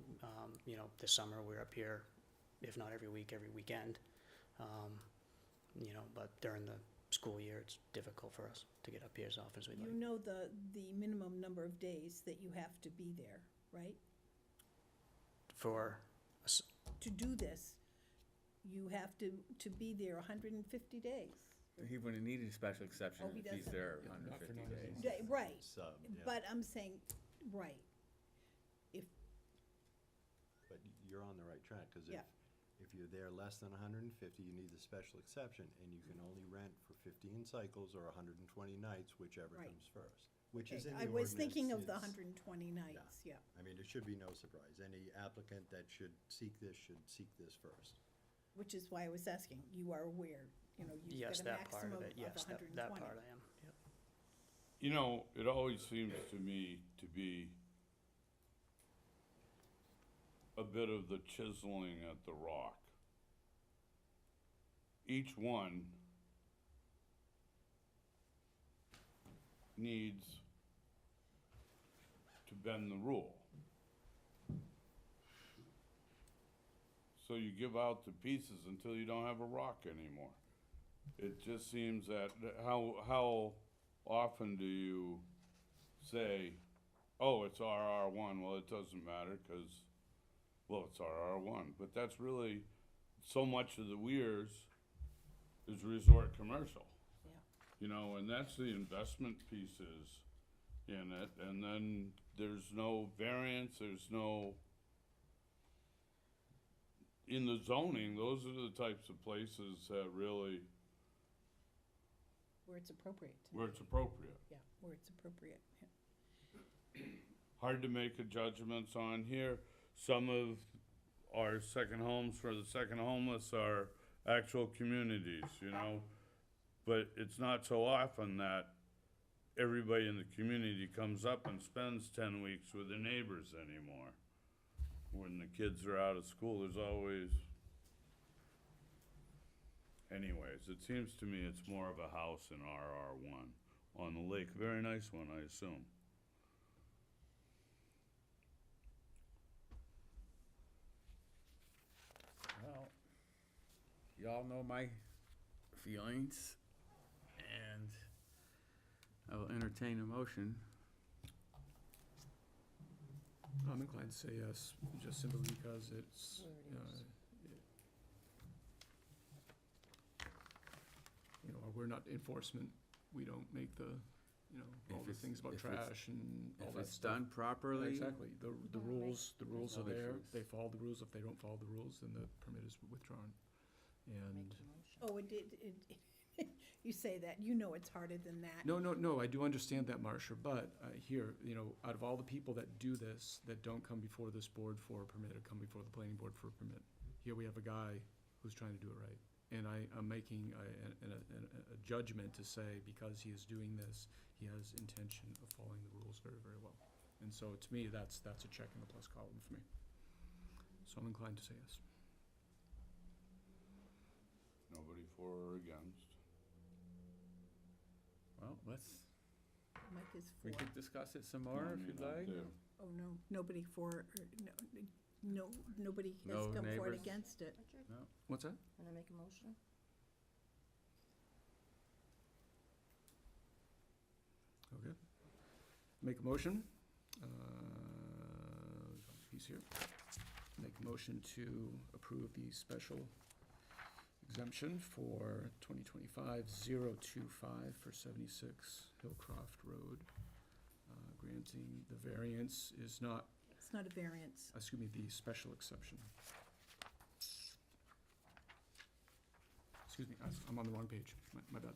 this summer we're up here, if not every week, every weekend. But during the school year, it's difficult for us to get up here as often as we'd like. You know the minimum number of days that you have to be there, right? For, To do this, you have to be there 150 days. He wouldn't need a special exception Oh, he if he's doesn't. there Yeah, not for 150 non-residents. days. Right, Sub, yeah. but I'm saying, right, But you're on the right track, because Yeah. if you're there less than 150, you need the special exception, and you can only rent for 15 cycles or 120 nights, whichever Right. comes first, which is in the I ordinance. was thinking of the It's- 120 nights, yeah. I mean, it should be no surprise. Any applicant that should seek this first. Which is why I was asking, you are aware, you've yes, got a that part maximum of of it, yes, 120. that part I am, yep. It always seems to me to be a bit of the chiseling at the rock. Each one needs to bend the rule. So you give out the pieces until you don't have a rock anymore. It just seems that, how often do you say, oh, it's RR1, well, it doesn't matter, because, well, it's RR1, but that's really, so much of the Weirs is resort commercial. Yeah. And that's the investment pieces in it, and then there's no variance, there's no, in the zoning, those are the types of places that really, Where it's appropriate, where it's appropriate. yeah, where it's appropriate, yeah. Hard to make a judgments on here. Some of our second homes for the second homeless are actual communities, But it's not so often that everybody in the community comes up and spends 10 weeks with their neighbors anymore. When the kids are out of school, there's always, anyways, it seems to me it's more of a house in RR1 on the lake. Very nice one, I assume. Well, y'all know my feelings, and I will entertain a motion. I'm inclined to say yes, just simply because it's, we're not enforcement, we don't make the, you know, all If the it's- things about if it's- trash and all If that it's stuff. done properly. Exactly, the Yeah, rules are no there, issues. they follow the rules, if they don't follow the rules, then the permit is withdrawn. And, Make the motion. Oh, you say that, you know it's harder than that. no, I do understand that, Marcia, but, here, you know, out of all the people that do this, that don't come before this board for a permit, or come before the planning board for a permit, here we have a guy who's trying to do it right. And I'm making a judgment to say, because he is doing this, he has intention of following the rules very, very well. And so, to me, that's a check in the plus column for me. So I'm inclined to say yes. Nobody for or against? Well, let's, Mike is we for. could discuss it some more if you'd like. Oh, no, nobody for, or, nobody has No come forward neighbors? against it. Richard, No, What's that? wanna make a motion? Okay. Make a motion, piece here. Make a motion to approve the special exemption for 2025-025 for 76 Hillcroft Road. Granting the variance is not, It's not a variance. excuse me, the special exception. Excuse me, I'm on the wrong page, my bad.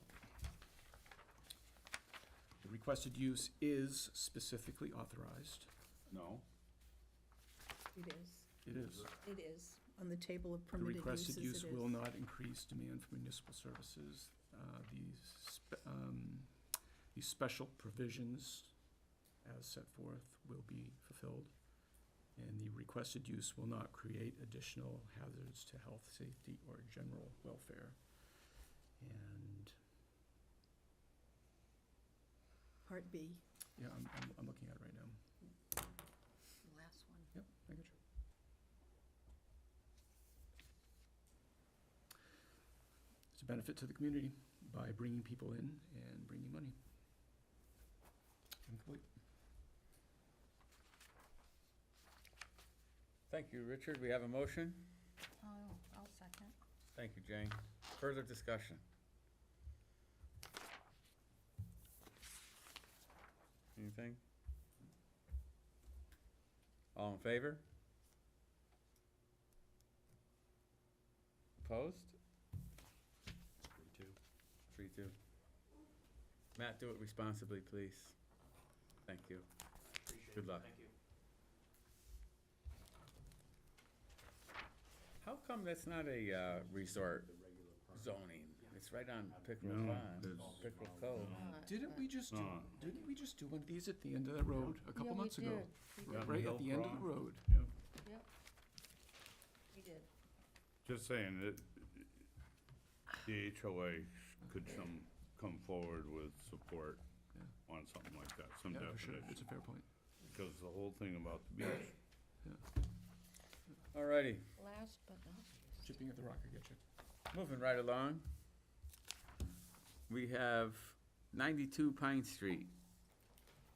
The requested use is specifically authorized. No? It is. It is. It is. On the table of The permitted requested uses, use it is. will not increase demand for municipal services. The special provisions as set forth will be fulfilled. And the requested use will not create additional hazards to health, safety, or general welfare. And, Part B. yeah, I'm looking at it right now. Last one. Yep, I get you. It's a benefit to the community by bringing people in and bringing money. Incomplete. thank you, Richard. We have a motion. I'll second. Thank you, Jane. Further discussion? Anything? All in favor? Opposed? 3-2. 3-2. Matt, do it responsibly, please. Thank you. Good luck. Thank you. How come that's not a resort zoning? It's right on Pickerel No, Pond, it's- Pickerel Cove. Didn't we just do, No. didn't we just do one of these at the end of that road a couple months ago? Yeah. Right at the end of the Hillcroft. road. Yep. We did. Just saying that the HOA could come forward with support Yeah. on something like that, some Yeah, for sure, definition. it's a fair point. Because the whole thing about the beach, Alrighty, Last but not least. Chipping at the rock, I get you. moving right along. We have 92 Pine Street.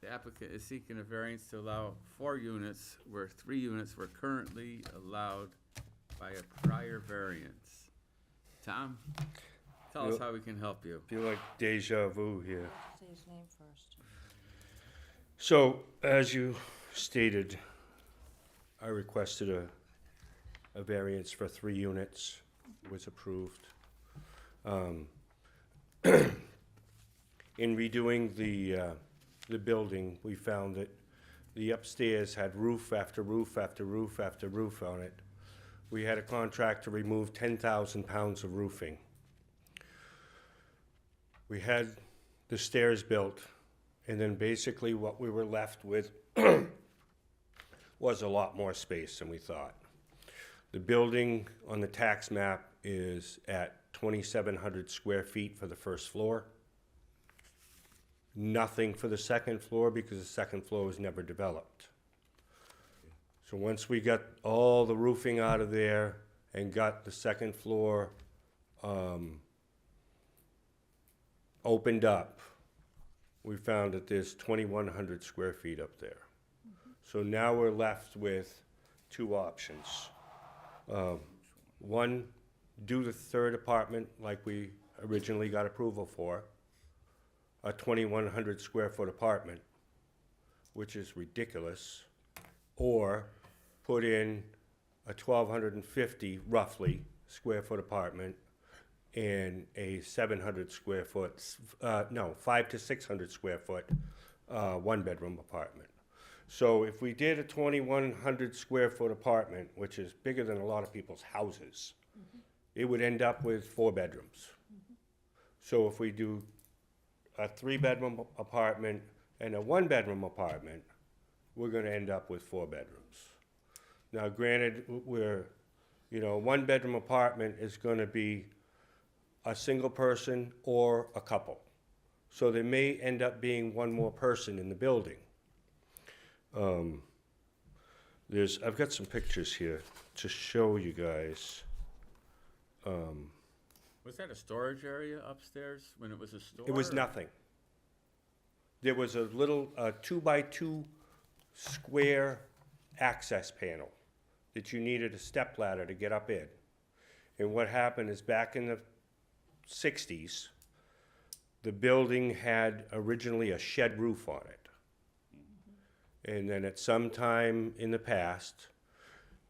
The applicant is seeking a variance to allow 4 units where 3 units were currently allowed by a prior variance. Tom, tell us how we can help you. Feel like deja vu here. Say his name first. So, as you stated, I requested a variance for 3 units, was approved. In redoing the building, we found that the upstairs had roof after roof after roof after roof on it. We had a contract to remove 10,000 pounds of roofing. We had the stairs built, and then basically what we were left with was a lot more space than we thought. The building on the tax map is at 2,700 square feet for the first floor. Nothing for the second floor because the second floor was never developed. So once we got all the roofing out of there and got the second floor opened up, we found that there's 2,100 square feet up there. So now we're left with 2 options. One, do the third apartment like we originally got approval for, a 2,100 square foot apartment, which is ridiculous, or put in a 1,250 roughly square foot apartment and a 700 square foot, 5 to 600 square foot, one-bedroom apartment. So if we did a 2,100 square foot apartment, which is bigger than a lot of people's houses, it would end up with 4 bedrooms. So if we do a 3-bedroom apartment and a 1-bedroom apartment, we're gonna end up with 4 bedrooms. Now granted, we're, you know, a 1-bedroom apartment is gonna be a single person or a couple. So there may end up being one more person in the building. I've got some pictures here to show you guys. Was that a storage area upstairs when it was a store? It was or- nothing. There was a little 2x2 square access panel that you needed a stepladder to get up in. And what happened is back in the 60s, the building had originally a shed roof on it. And then at some time in the past,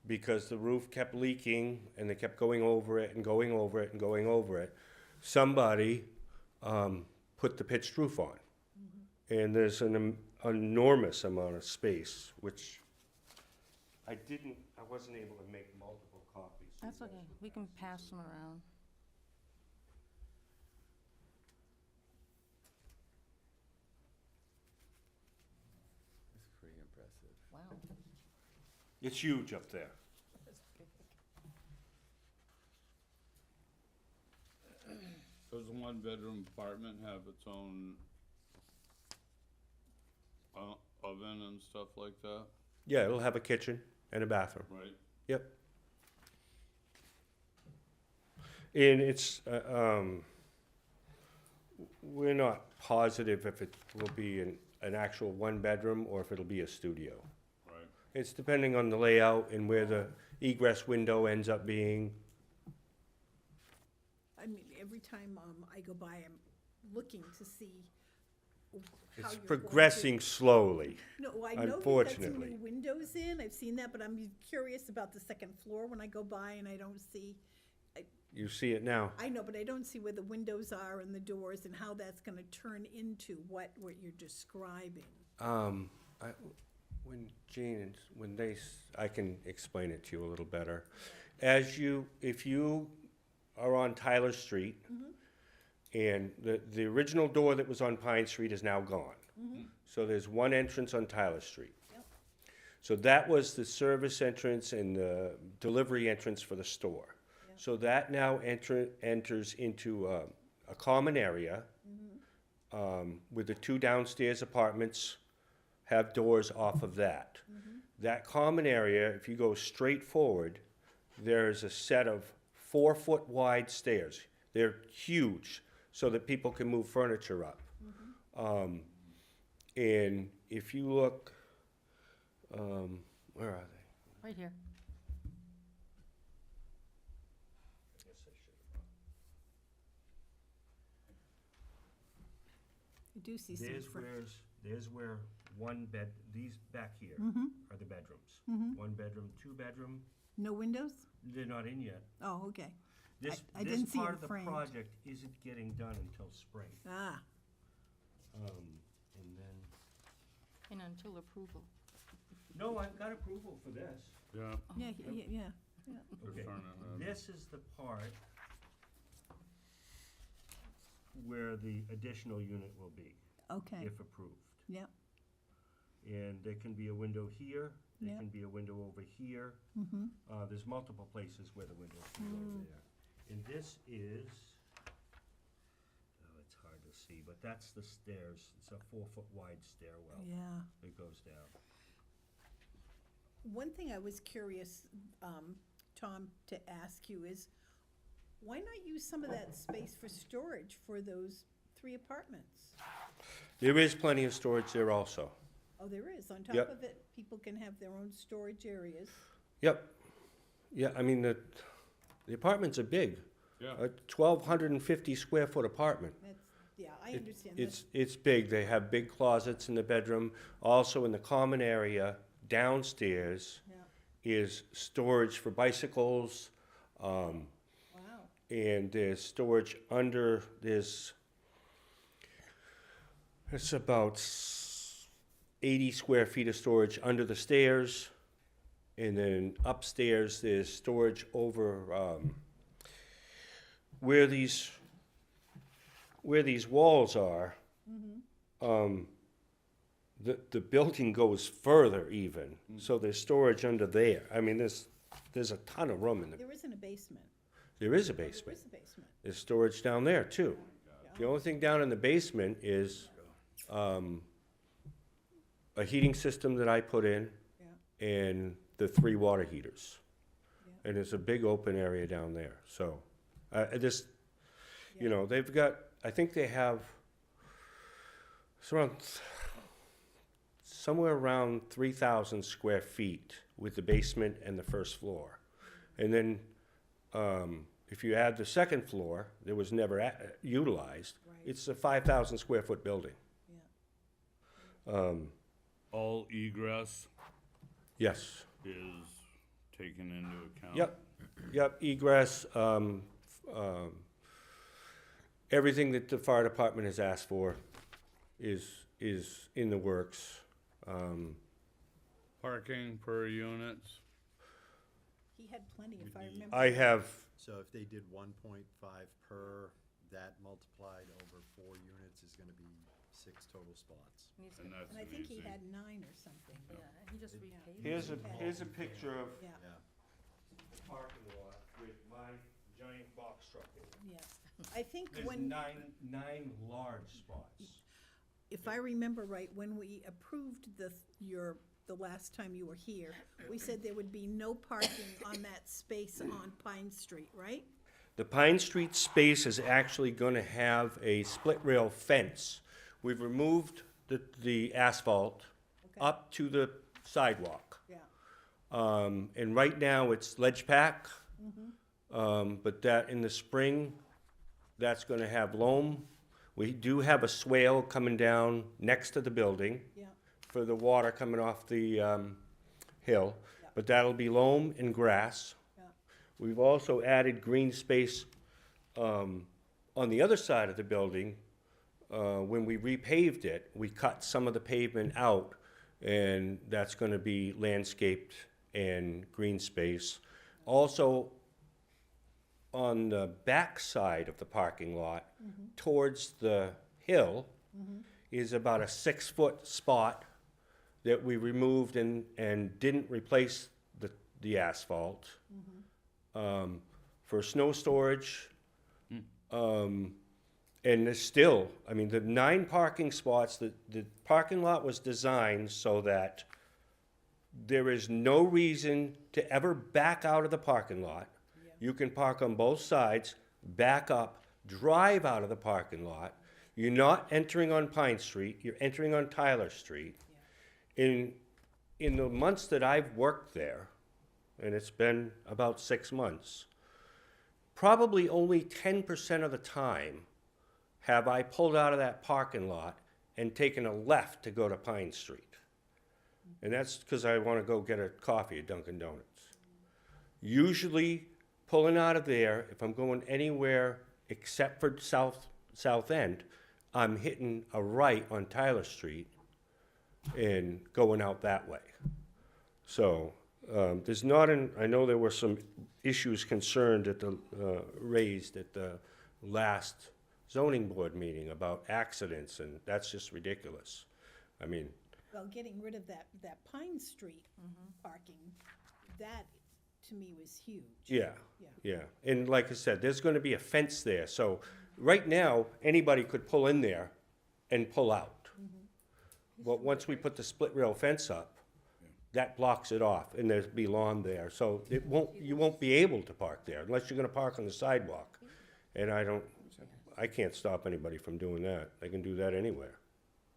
because the roof kept leaking and they kept going over it and going over it and going over it, somebody put the pitched roof on. And there's an enormous amount of space, which I wasn't able to make multiple copies. That's okay, we can pass them around. That's pretty impressive. Wow. It's huge up there. Does a one-bedroom apartment have its own oven and stuff like that, Yeah, it'll have a kitchen and a bathroom. right? Yep. And it's, we're not positive if it will be an actual one-bedroom or if it'll be a studio. Right. It's depending on the layout and where the egress window ends up being. I mean, every time I go by, I'm looking to see how It's you're going to- progressing slowly. No, I know you've got some unfortunately. new windows in, I've seen that, but I'm curious about the second floor when I go by and I don't see, You see it now. I know, but I don't see where the windows are and the doors and how that's gonna turn into what you're describing. I can explain it to you a little better. If you are on Tyler Street, and the original door that was on Pine Street is now gone. So there's one entrance on Tyler Street. Yep. So that was the service entrance and the delivery entrance for the store. So that now enters into a common area with the 2 downstairs apartments have doors off of that. That common area, if you go straight forward, there's a set of 4-foot wide stairs. They're huge, so that people can move furniture up. And if you look, where are they? Right here. I do see some front. There's where these back here are the bedrooms. 1 bedroom, 2 bedroom, No windows? they're not in yet. Oh, okay. This I didn't see part it of the framed. project isn't getting done until spring. Ah, And then, And until approval. no, I've got approval for this. Yeah. yeah, yeah. Okay, far enough. this is the part where the additional unit will be, Okay, if approved. yeah. And there can be a window here, there Yeah. can be a window over here. There's multiple places where the windows can go there. And this is, it's hard to see, but that's the stairs. It's a 4-foot wide stairwell Yeah. that goes down. One thing I was curious, Tom, to ask you is, why not use some of that space for storage for those 3 apartments? There is plenty of storage there also. Oh, there is. On top Yep. of it, people can have their own storage areas. Yep. Yeah, I mean, the apartments are big. Yeah. a 1,250 square foot apartment. That's, yeah, I It- understand that. It's big. They have big closets in the bedroom. Also in the common area downstairs Yeah, is storage for bicycles. wow. And there's storage under, it's about 80 square feet of storage under the stairs. And then upstairs, there's storage over, where these walls are. The building goes further even, so there's storage under there. I mean, there's a ton of room in There isn't a basement. there is a There basement. is a basement. There's storage down there too. The only thing down in the basement is, a heating system that I put in Yeah. and the 3 water heaters. And it's a big open area down there, so, they've got, I think they have, it's around, somewhere around 3,000 square feet with the basement and the first floor. And then, if you add the second floor, that was never utilized, Right. it's a 5,000 square foot building. Yeah. All egress Yes, is taken into account? yep, egress, everything that the fire department has asked for is in the works. Parking per units? He had plenty, if I remember. I have, So if they did 1.5 per, that multiplied over 4 units is gonna be 6 total spots. And he's And gonna- that's And I think he easy. had 9 or something. Yeah, he just repaved. here's a picture of Yeah, Yeah. parking lot with my giant box truck in it. yeah. I think There's when, nine large spots. if I remember right, when we approved the last time you were here, we said there would be no parking on that space on Pine Street, right? The Pine Street space is actually gonna have a split rail fence. We've removed the asphalt Okay. up to the sidewalk. Yeah, And right now, it's ledge pack. But that, in the spring, that's gonna have loam. We do have a swale coming down next to the building yeah, for the water coming off the hill. Yeah. But that'll be loam and grass. yeah. We've also added green space on the other side of the building. When we repaved it, we cut some of the pavement out, and that's gonna be landscaped and green space. Also, on the back side of the parking lot, towards the hill, is about a 6-foot spot that we removed and didn't replace the asphalt. For snow storage. And there's still, I mean, the 9 parking spots, the parking lot was designed so that there is no reason to ever back out of the parking lot. You can park on both sides, back up, drive out of the parking lot. You're not entering on Pine Street, you're entering on Tyler Street. In the months that I've worked there, and it's been about 6 months, probably only 10% of the time have I pulled out of that parking lot and taken a left to go to Pine Street. And that's because I want to go get a coffee at Dunkin' Donuts. Usually, pulling out of there, if I'm going anywhere except for South End, I'm hitting a right on Tyler Street and going out that way. So, there's not I know there were some issues concerned raised at the last zoning board meeting about accidents, and that's just ridiculous. I mean, Well, getting rid of that Pine Street Mm-hmm. parking, that to me was huge. yeah, Yeah. yeah. And like I said, there's gonna be a fence there, so right now, anybody could pull in there and pull out. But once we put the split rail fence up, that blocks it off, and there'll be lawn there, so you won't be able to park there unless you're gonna park on the sidewalk. And I can't stop anybody from doing that. They can do that anywhere.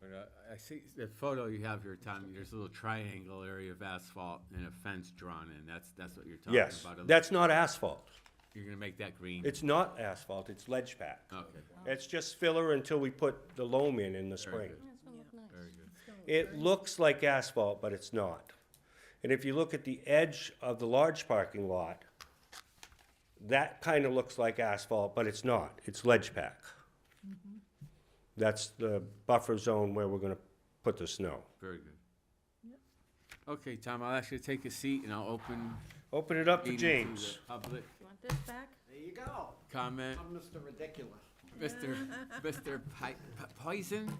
But I see the photo you have here, Tom, there's a little triangle area of asphalt and a fence drawn in, that's what you're talking Yes, about. that's not asphalt. You're gonna make that green? It's not asphalt, it's ledge pack. Okay, It's just filler until we put the loam in the spring. good. That's gonna look nice. very good. It looks like asphalt, but it's not. And if you look at the edge of the large parking lot, that kind of looks like asphalt, but it's not. It's ledge pack. That's the buffer zone where we're gonna put the snow. Very good. Okay, Tom, I'll ask you to take a seat and I'll open Open it up to meeting to James. the public You want this back? There you go. comment. I'm Mr. Ridiculous. Mr. Poison?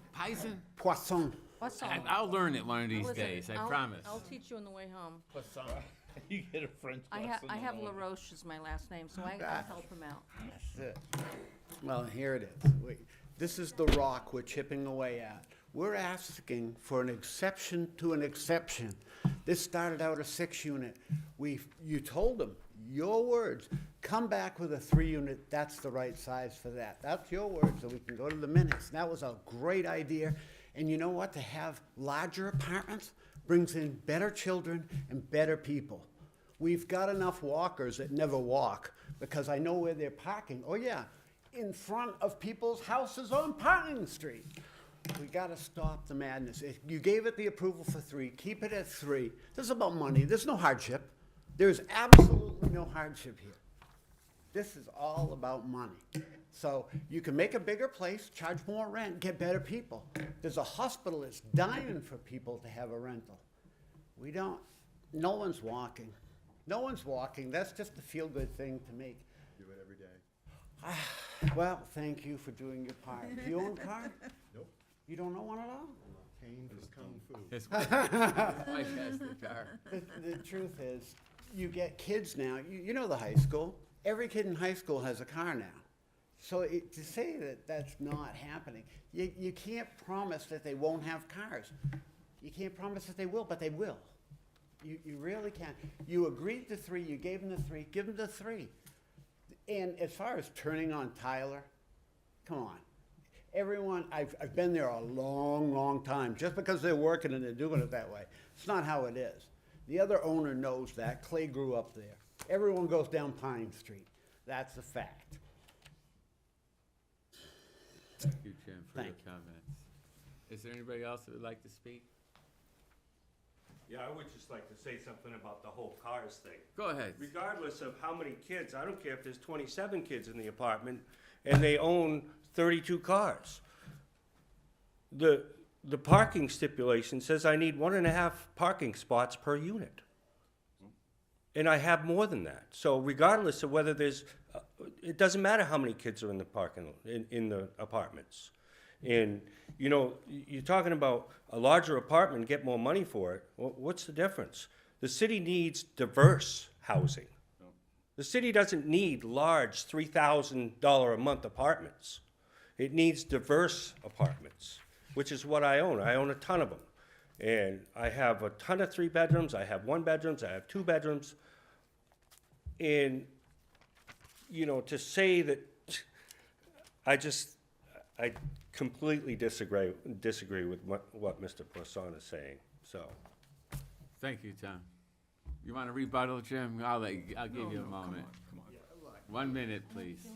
Poisson. What's all? I'll learn it one of these Listen, days, I I'll- promise. I'll teach you on the way home. You get a French I lesson. have on that. LaRoche as my last name, so I'll help him out. That's it. Well, here it is. This is the rock we're chipping away at. We're asking for an exception to an exception. This started out a 6-unit. You told them, your words, come back with a 3-unit, that's the right size for that. That's your words, so we can go to the minutes. That was a great idea. And you know what? To have larger apartments brings in better children and better people. We've got enough walkers that never walk because I know where they're parking. Oh, yeah, in front of people's houses on Parking Street. We gotta stop the madness. You gave it the approval for 3, keep it at 3. This is about money, there's no hardship. There's absolutely no hardship here. This is all about money. So you can make a bigger place, charge more rent, get better people. There's a hospital that's dying for people to have a rental. We don't, no one's walking. No one's walking, that's just a feel-good thing to make. Do it every day. Well, thank you for doing your part. Do you own a car? Nope. You don't know one at all? Paying for kung fu. His wife has the car. The truth is, you get kids now, you know the high school, every kid in high school has a car now. So to say that that's not happening, you can't promise that they won't have cars. You can't promise that they will, but they will. You really can't. You agreed to 3, you gave them the 3, give them the 3. And as far as turning on Tyler, come on. Everyone, I've been there a long, long time. Just because they're working and they're doing it that way, it's not how it is. The other owner knows that. Clay grew up there. Everyone goes down Pine Street. That's a fact. Thank you, Jim, for your Thank you. comments. Is there anybody else that would like to speak? Yeah, I would just like to say something about the whole cars thing. Go ahead. Regardless of how many kids, I don't care if there's 27 kids in the apartment and they own 32 cars. The parking stipulation says I need 1.5 parking spots per unit. And I have more than that. So regardless of whether there's, it doesn't matter how many kids are in the in the apartments. And, you know, you're talking about a larger apartment, get more money for it. What's the difference? The city needs diverse housing. The city doesn't need large $3,000 a month apartments. It needs diverse apartments, which is what I own. I own a ton of them. And I have a ton of 3 bedrooms, I have 1 bedrooms, I have 2 bedrooms. And, you know, to say that, I completely disagree with what Mr. Poisson is saying, so. Thank you, Tom. You want to rebuttal, Jim? I'll give you a moment. 1 minute, please.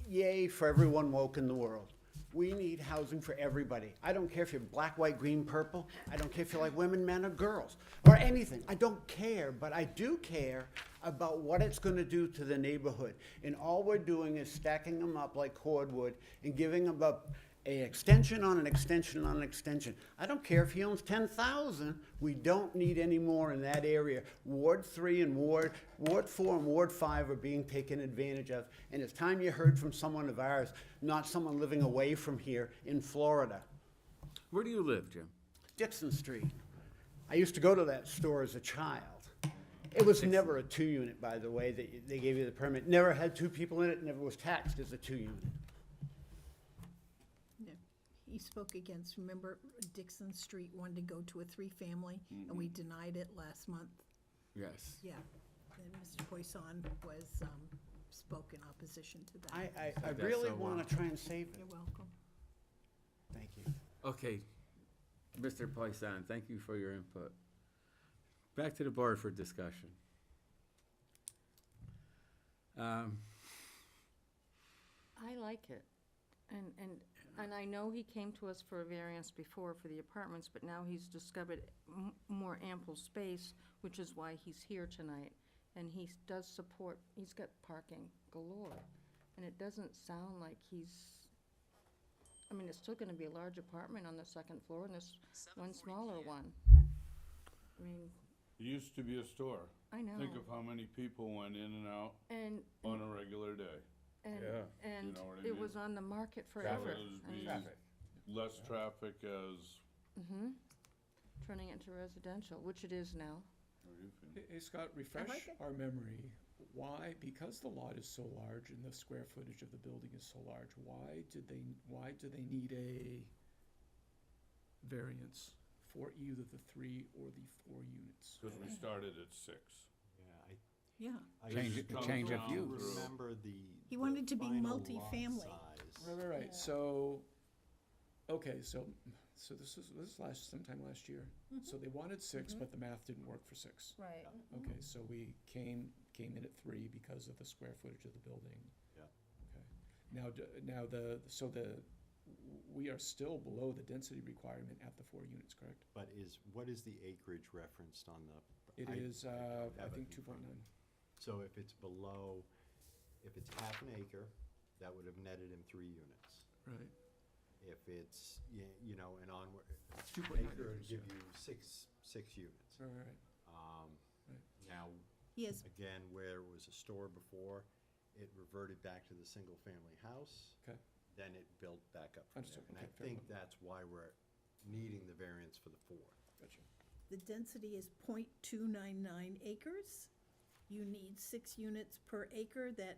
Yay for everyone woke in the world. We need housing for everybody. I don't care if you're black, white, green, purple. I don't care if you like women, men, or girls, or anything. I don't care, but I do care about what it's gonna do to the neighborhood. And all we're doing is stacking them up like cordwood and giving them up an extension on an extension on an extension. I don't care if he owns 10,000. We don't need any more in that area. Ward 3 and Ward 4 and Ward 5 are being taken advantage of. And it's time you heard from someone of ours, not someone living away from here in Florida. Where do you live, Jim? Dixon Street. I used to go to that store as a child. It was never a 2-unit, by the way, that they gave you the permit. Never had 2 people in it, never was taxed as a 2-unit. Yeah. He spoke against, remember Dixon Street wanted to go to a 3-family, and we denied it last month. Yes. Yeah, and Mr. Poisson was, spoke in opposition to that. I that's really so want to try and save it. You're welcome. Thank you. Okay. Mr. Poisson, thank you for your input. Back to the board for discussion. I like it. And I know he came to us for a variance before for the apartments, but now he's discovered more ample space, which is why he's here tonight. And he does support, he's got parking galore. And it doesn't sound like I mean, it's still gonna be a large apartment on the second floor and this one smaller one. I mean, It used to be a store. I know. Think of how many people went in and out And, on a regular day. and, Yeah. and You know what I it mean? was on the market forever. It I mean, was less traffic as, turning it into residential, which it is now. Hey, Scott, refresh our memory. Why, because the lot is so large and the square footage of the building is so large, why do they need a variance for either the 3 or the 4 units? because we started at 6. Yeah, Yeah. I Change it- don't change of use. remember He wanted to be final lot multifamily. size. Right. Yeah. So, okay, so this was sometime last year. So they wanted 6, but the math didn't work for 6. Right. Okay, so we came in at 3 because of the square footage of the building. Yeah. Okay. We are still below the density requirement at the 4 units, correct? But what is the acreage referenced on the? It is, I have it think, in 2.9. So if it's below, if it's half an acre, that would have netted him 3 units. Right. If it's, you know, and onward, It's 2.9 acre would acres, give yeah. you six units. Right. Right. Now, Yes, again, where it was a store before, it reverted back to the single-family house. Okay. Then it built back up from there. Understood. And I Okay, fair think enough. that's why we're needing the variance for the 4. Gotcha. the density is 0.299 acres. You need 6 units per acre. That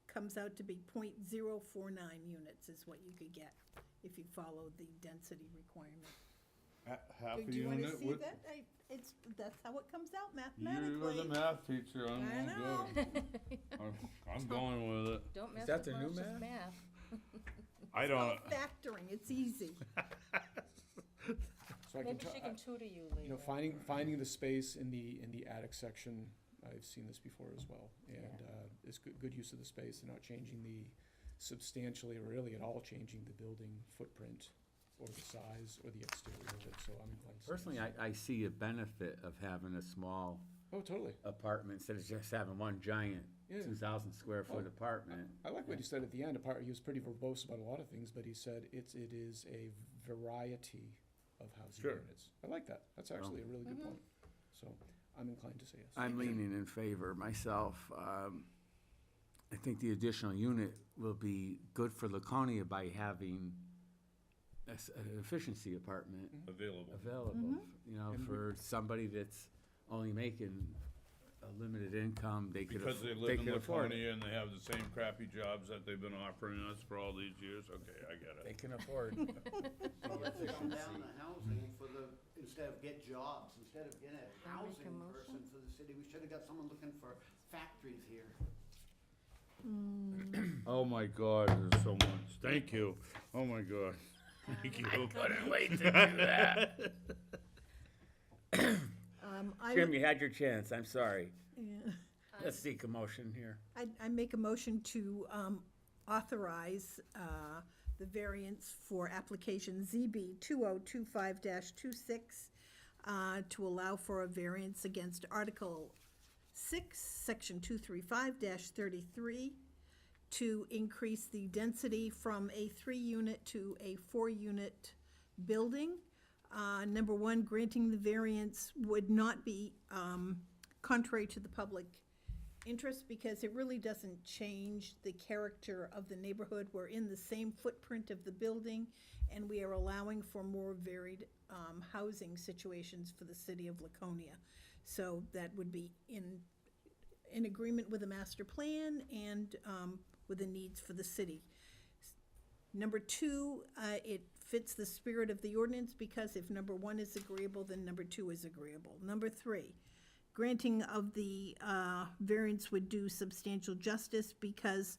comes out to be 0.049 units is what you could get if you follow the density requirement. Half a Do you want to unit see with, that? That's how it comes out you were the mathematically. math teacher, I'm I all good. I'm going with it. Don't mess that with the new Marcia's math? math. I It's don't, called factoring, it's easy. So I can Maybe tell, she can tutor you later. you know, finding the space in the attic section, I've seen this before as well. And it's good use of the space. They're not changing substantially or really at all changing the building footprint or the size or the exterior of it, so I'm inclined to say Personally, yes. I see a benefit of having a small Oh, totally. apartment instead of just having one giant Yeah. 2,000 square foot Oh. apartment. I like what he said at the end. He was pretty verbose about a lot of things, but he said it is a variety of housing Sure. units. I like that. That's actually a really good point. So I'm inclined to say yes. I'm leaning in favor myself. I think the additional unit will be good for Laconia by having an efficiency apartment available. available. You know, And for somebody that's only making a limited income, they could, Because they they live in could afford it. Laconia and they have the same crappy jobs that they've been offering us for all these years, okay, I get They it. can afford Well, let's come down the housing for instead of get jobs, instead of getting a Wanna make a housing motion? person for the city, we should have got someone looking for factories here. Oh my God, there's so much, thank you, oh my God. Thank you. Couldn't wait to do that. Jim, you had your chance, I'm sorry. Yeah. Let's seek a motion here. I make a motion to authorize the variance for application ZB 2025-26 to allow for a variance against Article 6, Section 235-33, to increase the density from a 3-unit to a 4-unit building. Number 1, granting the variance would not be contrary to the public interest because it really doesn't change the character of the neighborhood. We're in the same footprint of the building, and we are allowing for more varied housing situations for the city of Laconia. So that would be in agreement with the master plan and with the needs for the city. Number 2, it fits the spirit of the ordinance because if number 1 is agreeable, then number 2 is agreeable. Number 3, granting of the variance would do substantial justice because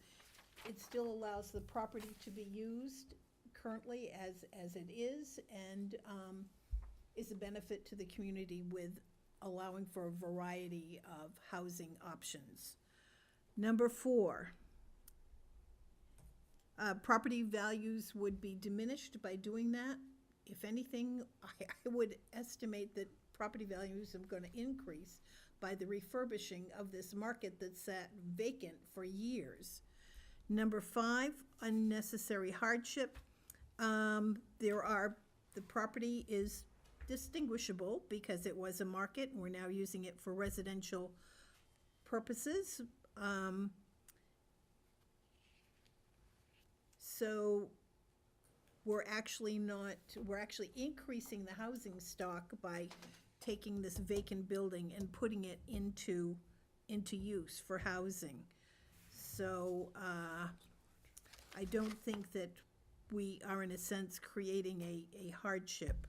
it still allows the property to be used currently as it is and is a benefit to the community with allowing for a variety of housing options. Number 4, property values would be diminished by doing that. If anything, I would estimate that property values are gonna increase by the refurbishing of this market that sat vacant for years. Number 5, unnecessary hardship. The property is distinguishable because it was a market, and we're now using it for residential purposes. So we're actually increasing the housing stock by taking this vacant building and putting it into use for housing. So, I don't think that we are in a sense creating a hardship.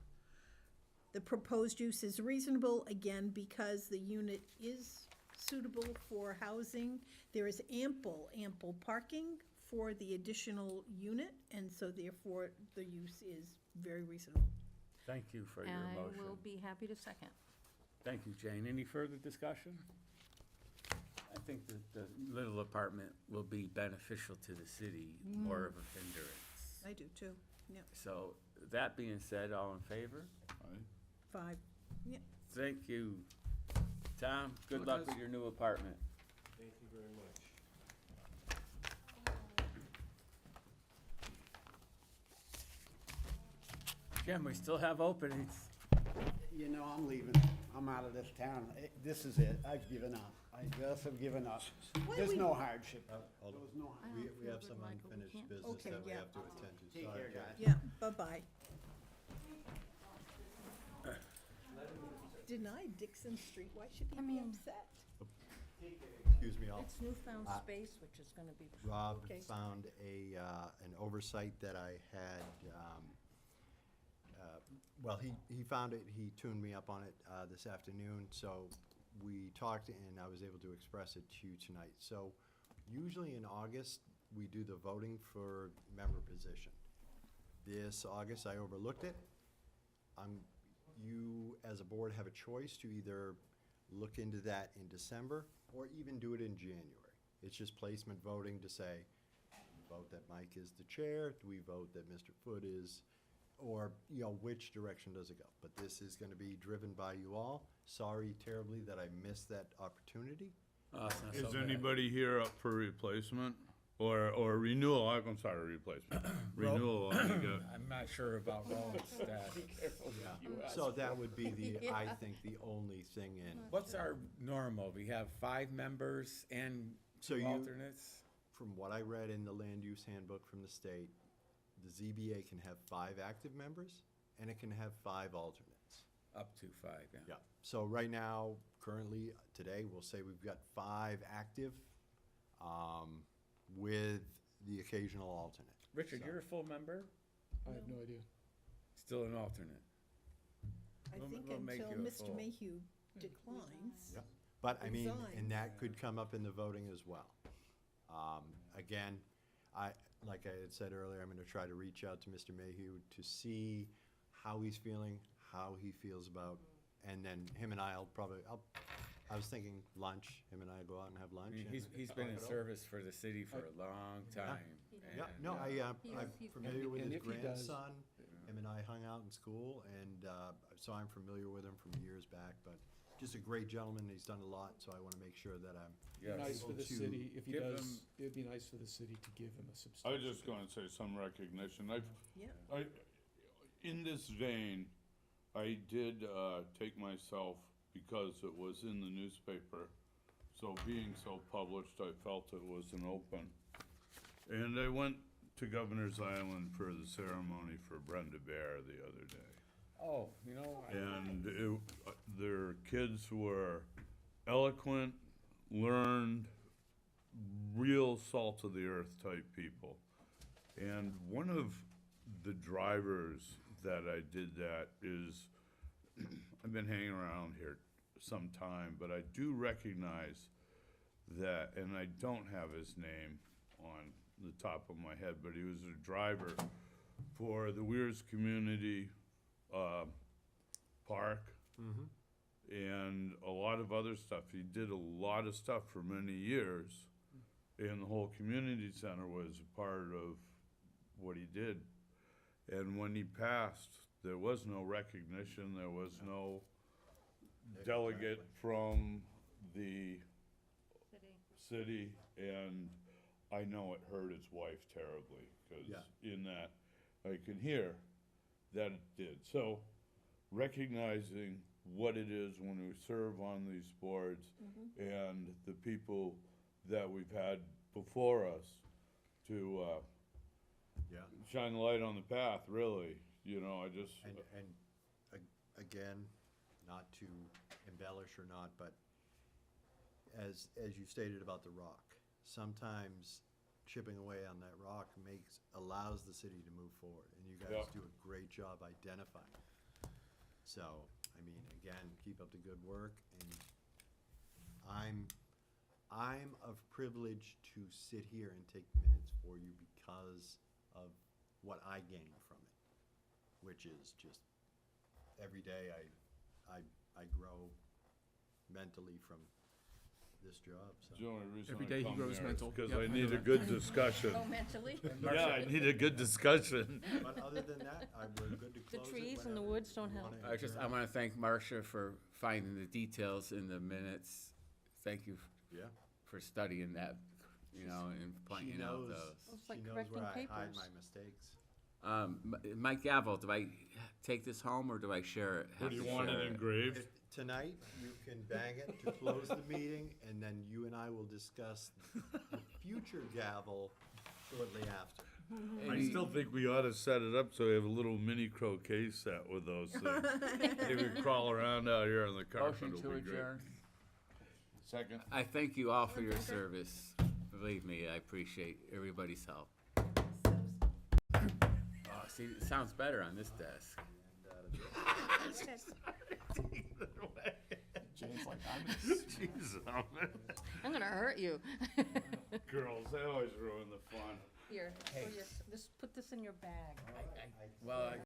The proposed use is reasonable, again, because the unit is suitable for housing. There is ample parking for the additional unit, and so therefore, the use is very reasonable. Thank you for your I motion. will be happy to second. Thank you, Jane. Any further discussion? I think that the little apartment will be beneficial to the city, more of a hindrance. I do too, yeah, So, that being said, all in favor? 5, yeah. Thank you. Tom, good luck with your new apartment. Thank you very much. Jim, we still have openings. You know, I'm leaving. I'm out of this town. This is it. I've given up. I just have given up. There's no hardship. Hold on. There was no I We, don't we feel have good, some Michael. We unfinished can't- business Okay, that we yeah. have to attend to. Take Sorry, care, Jack. guys. Yeah, bye-bye. Denied Dixon Street, why should he I be mean- upset? Excuse me, I'll. It's newfound Uh, space, which is gonna be. Rob Okay. found an oversight that I had, well, he found it, he tuned me up on it, this afternoon, so we talked and I was able to express it to you tonight. So usually in August, we do the voting for member position. This August, I overlooked it. You, as a board, have a choice to either look into that in December or even do it in January. It's just placement voting to say, vote that Mike is the chair, do we vote that Mr. Foote is, or, you know, which direction does it go? But this is gonna be driven by you all. Sorry terribly that I missed that opportunity. Oh, it's not so Is bad. anybody here up for replacement? Or renewal, I'm sorry, replacement. Renewal, I'm not sure about Roland's status. So that would be I think, the only thing in. What's our normal? We have 5 members and So 2 you- alternates? From what I read in the land use handbook from the state, the ZBA can have 5 active members and it can have 5 alternates. Up to 5, yeah. Yeah, so right now, currently, today, we'll say we've got 5 active, with the occasional alternate. Richard, So- you're a full member? I have no idea. Still an alternate? I We'll- think we'll make until you a Mr. full. Mayhew declines. Yep. But, I mean, Resigns. and that could come up in the voting as well. Again, like I had said earlier, I'm gonna try to reach out to Mr. Mayhew to see how he's feeling, how he feels about, and then him and I I was thinking lunch, him and I go out and have I lunch. mean, and- he's been in service for the city for a long time. Yeah, and, no, I'm he's- familiar with and his if he does- grandson. Him and I hung out in school, and so I'm familiar with him from years back, but just a great gentleman. He's done a lot, so I want to make sure that I'm. yes. Nice for the to city, if he give does, him- it'd be nice for the city to give him a I substantial. was just gonna say some recognition. Yeah. In this vein, I did, take myself, because it was in the newspaper, so being so published, I felt it was an open. And I went to Governor's Island for the ceremony for Brenda Bear the other day. Oh, you know, And their kids were eloquent, learned, real salt of the earth type people. And one of the drivers that I did that is, I've been hanging around here some time, but I do recognize that, and I don't have his name on the top of my head, but he was a driver for the Weirs Community Park and a lot of other stuff. He did a lot of stuff for many years. And the whole community center was a part of what he did. And when he passed, there was no recognition, there was no delegate from the city, and I know it hurt his wife terribly, because Yeah. in that, I can hear that it did. So, recognizing what it is when we serve on these boards, and the people that we've had before us to, Yeah. shine the light on the path, really, you know, I just, Again, not to embellish or not, but as you stated about the rock, sometimes chipping away on that rock allows the city to move forward, and you guys Yeah. do a great job identifying. So, I mean, again, keep up the good work, and I'm of privilege to sit here and take minutes for you because of what I gain from it, which is just every day I grow mentally from this job, so. the only reason Every I day he come grows there is mental. because Yep, I I know need a that. good discussion. Oh, mentally? Yeah, I need a good discussion. But other than that, we're good to The close it trees and the whenever woods you don't help. wanna I adjourn. wanna thank Marcia for finding the details in the minutes. Thank you Yeah. for studying that, you know, and She pointing out knows, those. It's like she knows where correcting I hide papers. my mistakes. Mike Gavel, do I take this home or do I share it? What do you have to want share it engraved? Tonight, you can bang it to close the meeting, and then you and I will discuss the future gavel shortly after. I still think we ought to set it up so we have a little mini croquet set with those things. Maybe crawl around out here on the carpet, Motion it'll to be great. adjourn. Second? I thank you all for your service. Believe me, I appreciate everybody's help. Oh, see, it sounds better on this desk. Jane's like, I'm Jeez, I'm gonna hurt you. girls, they always ruin the fun. Here, just put this in your bag. Well,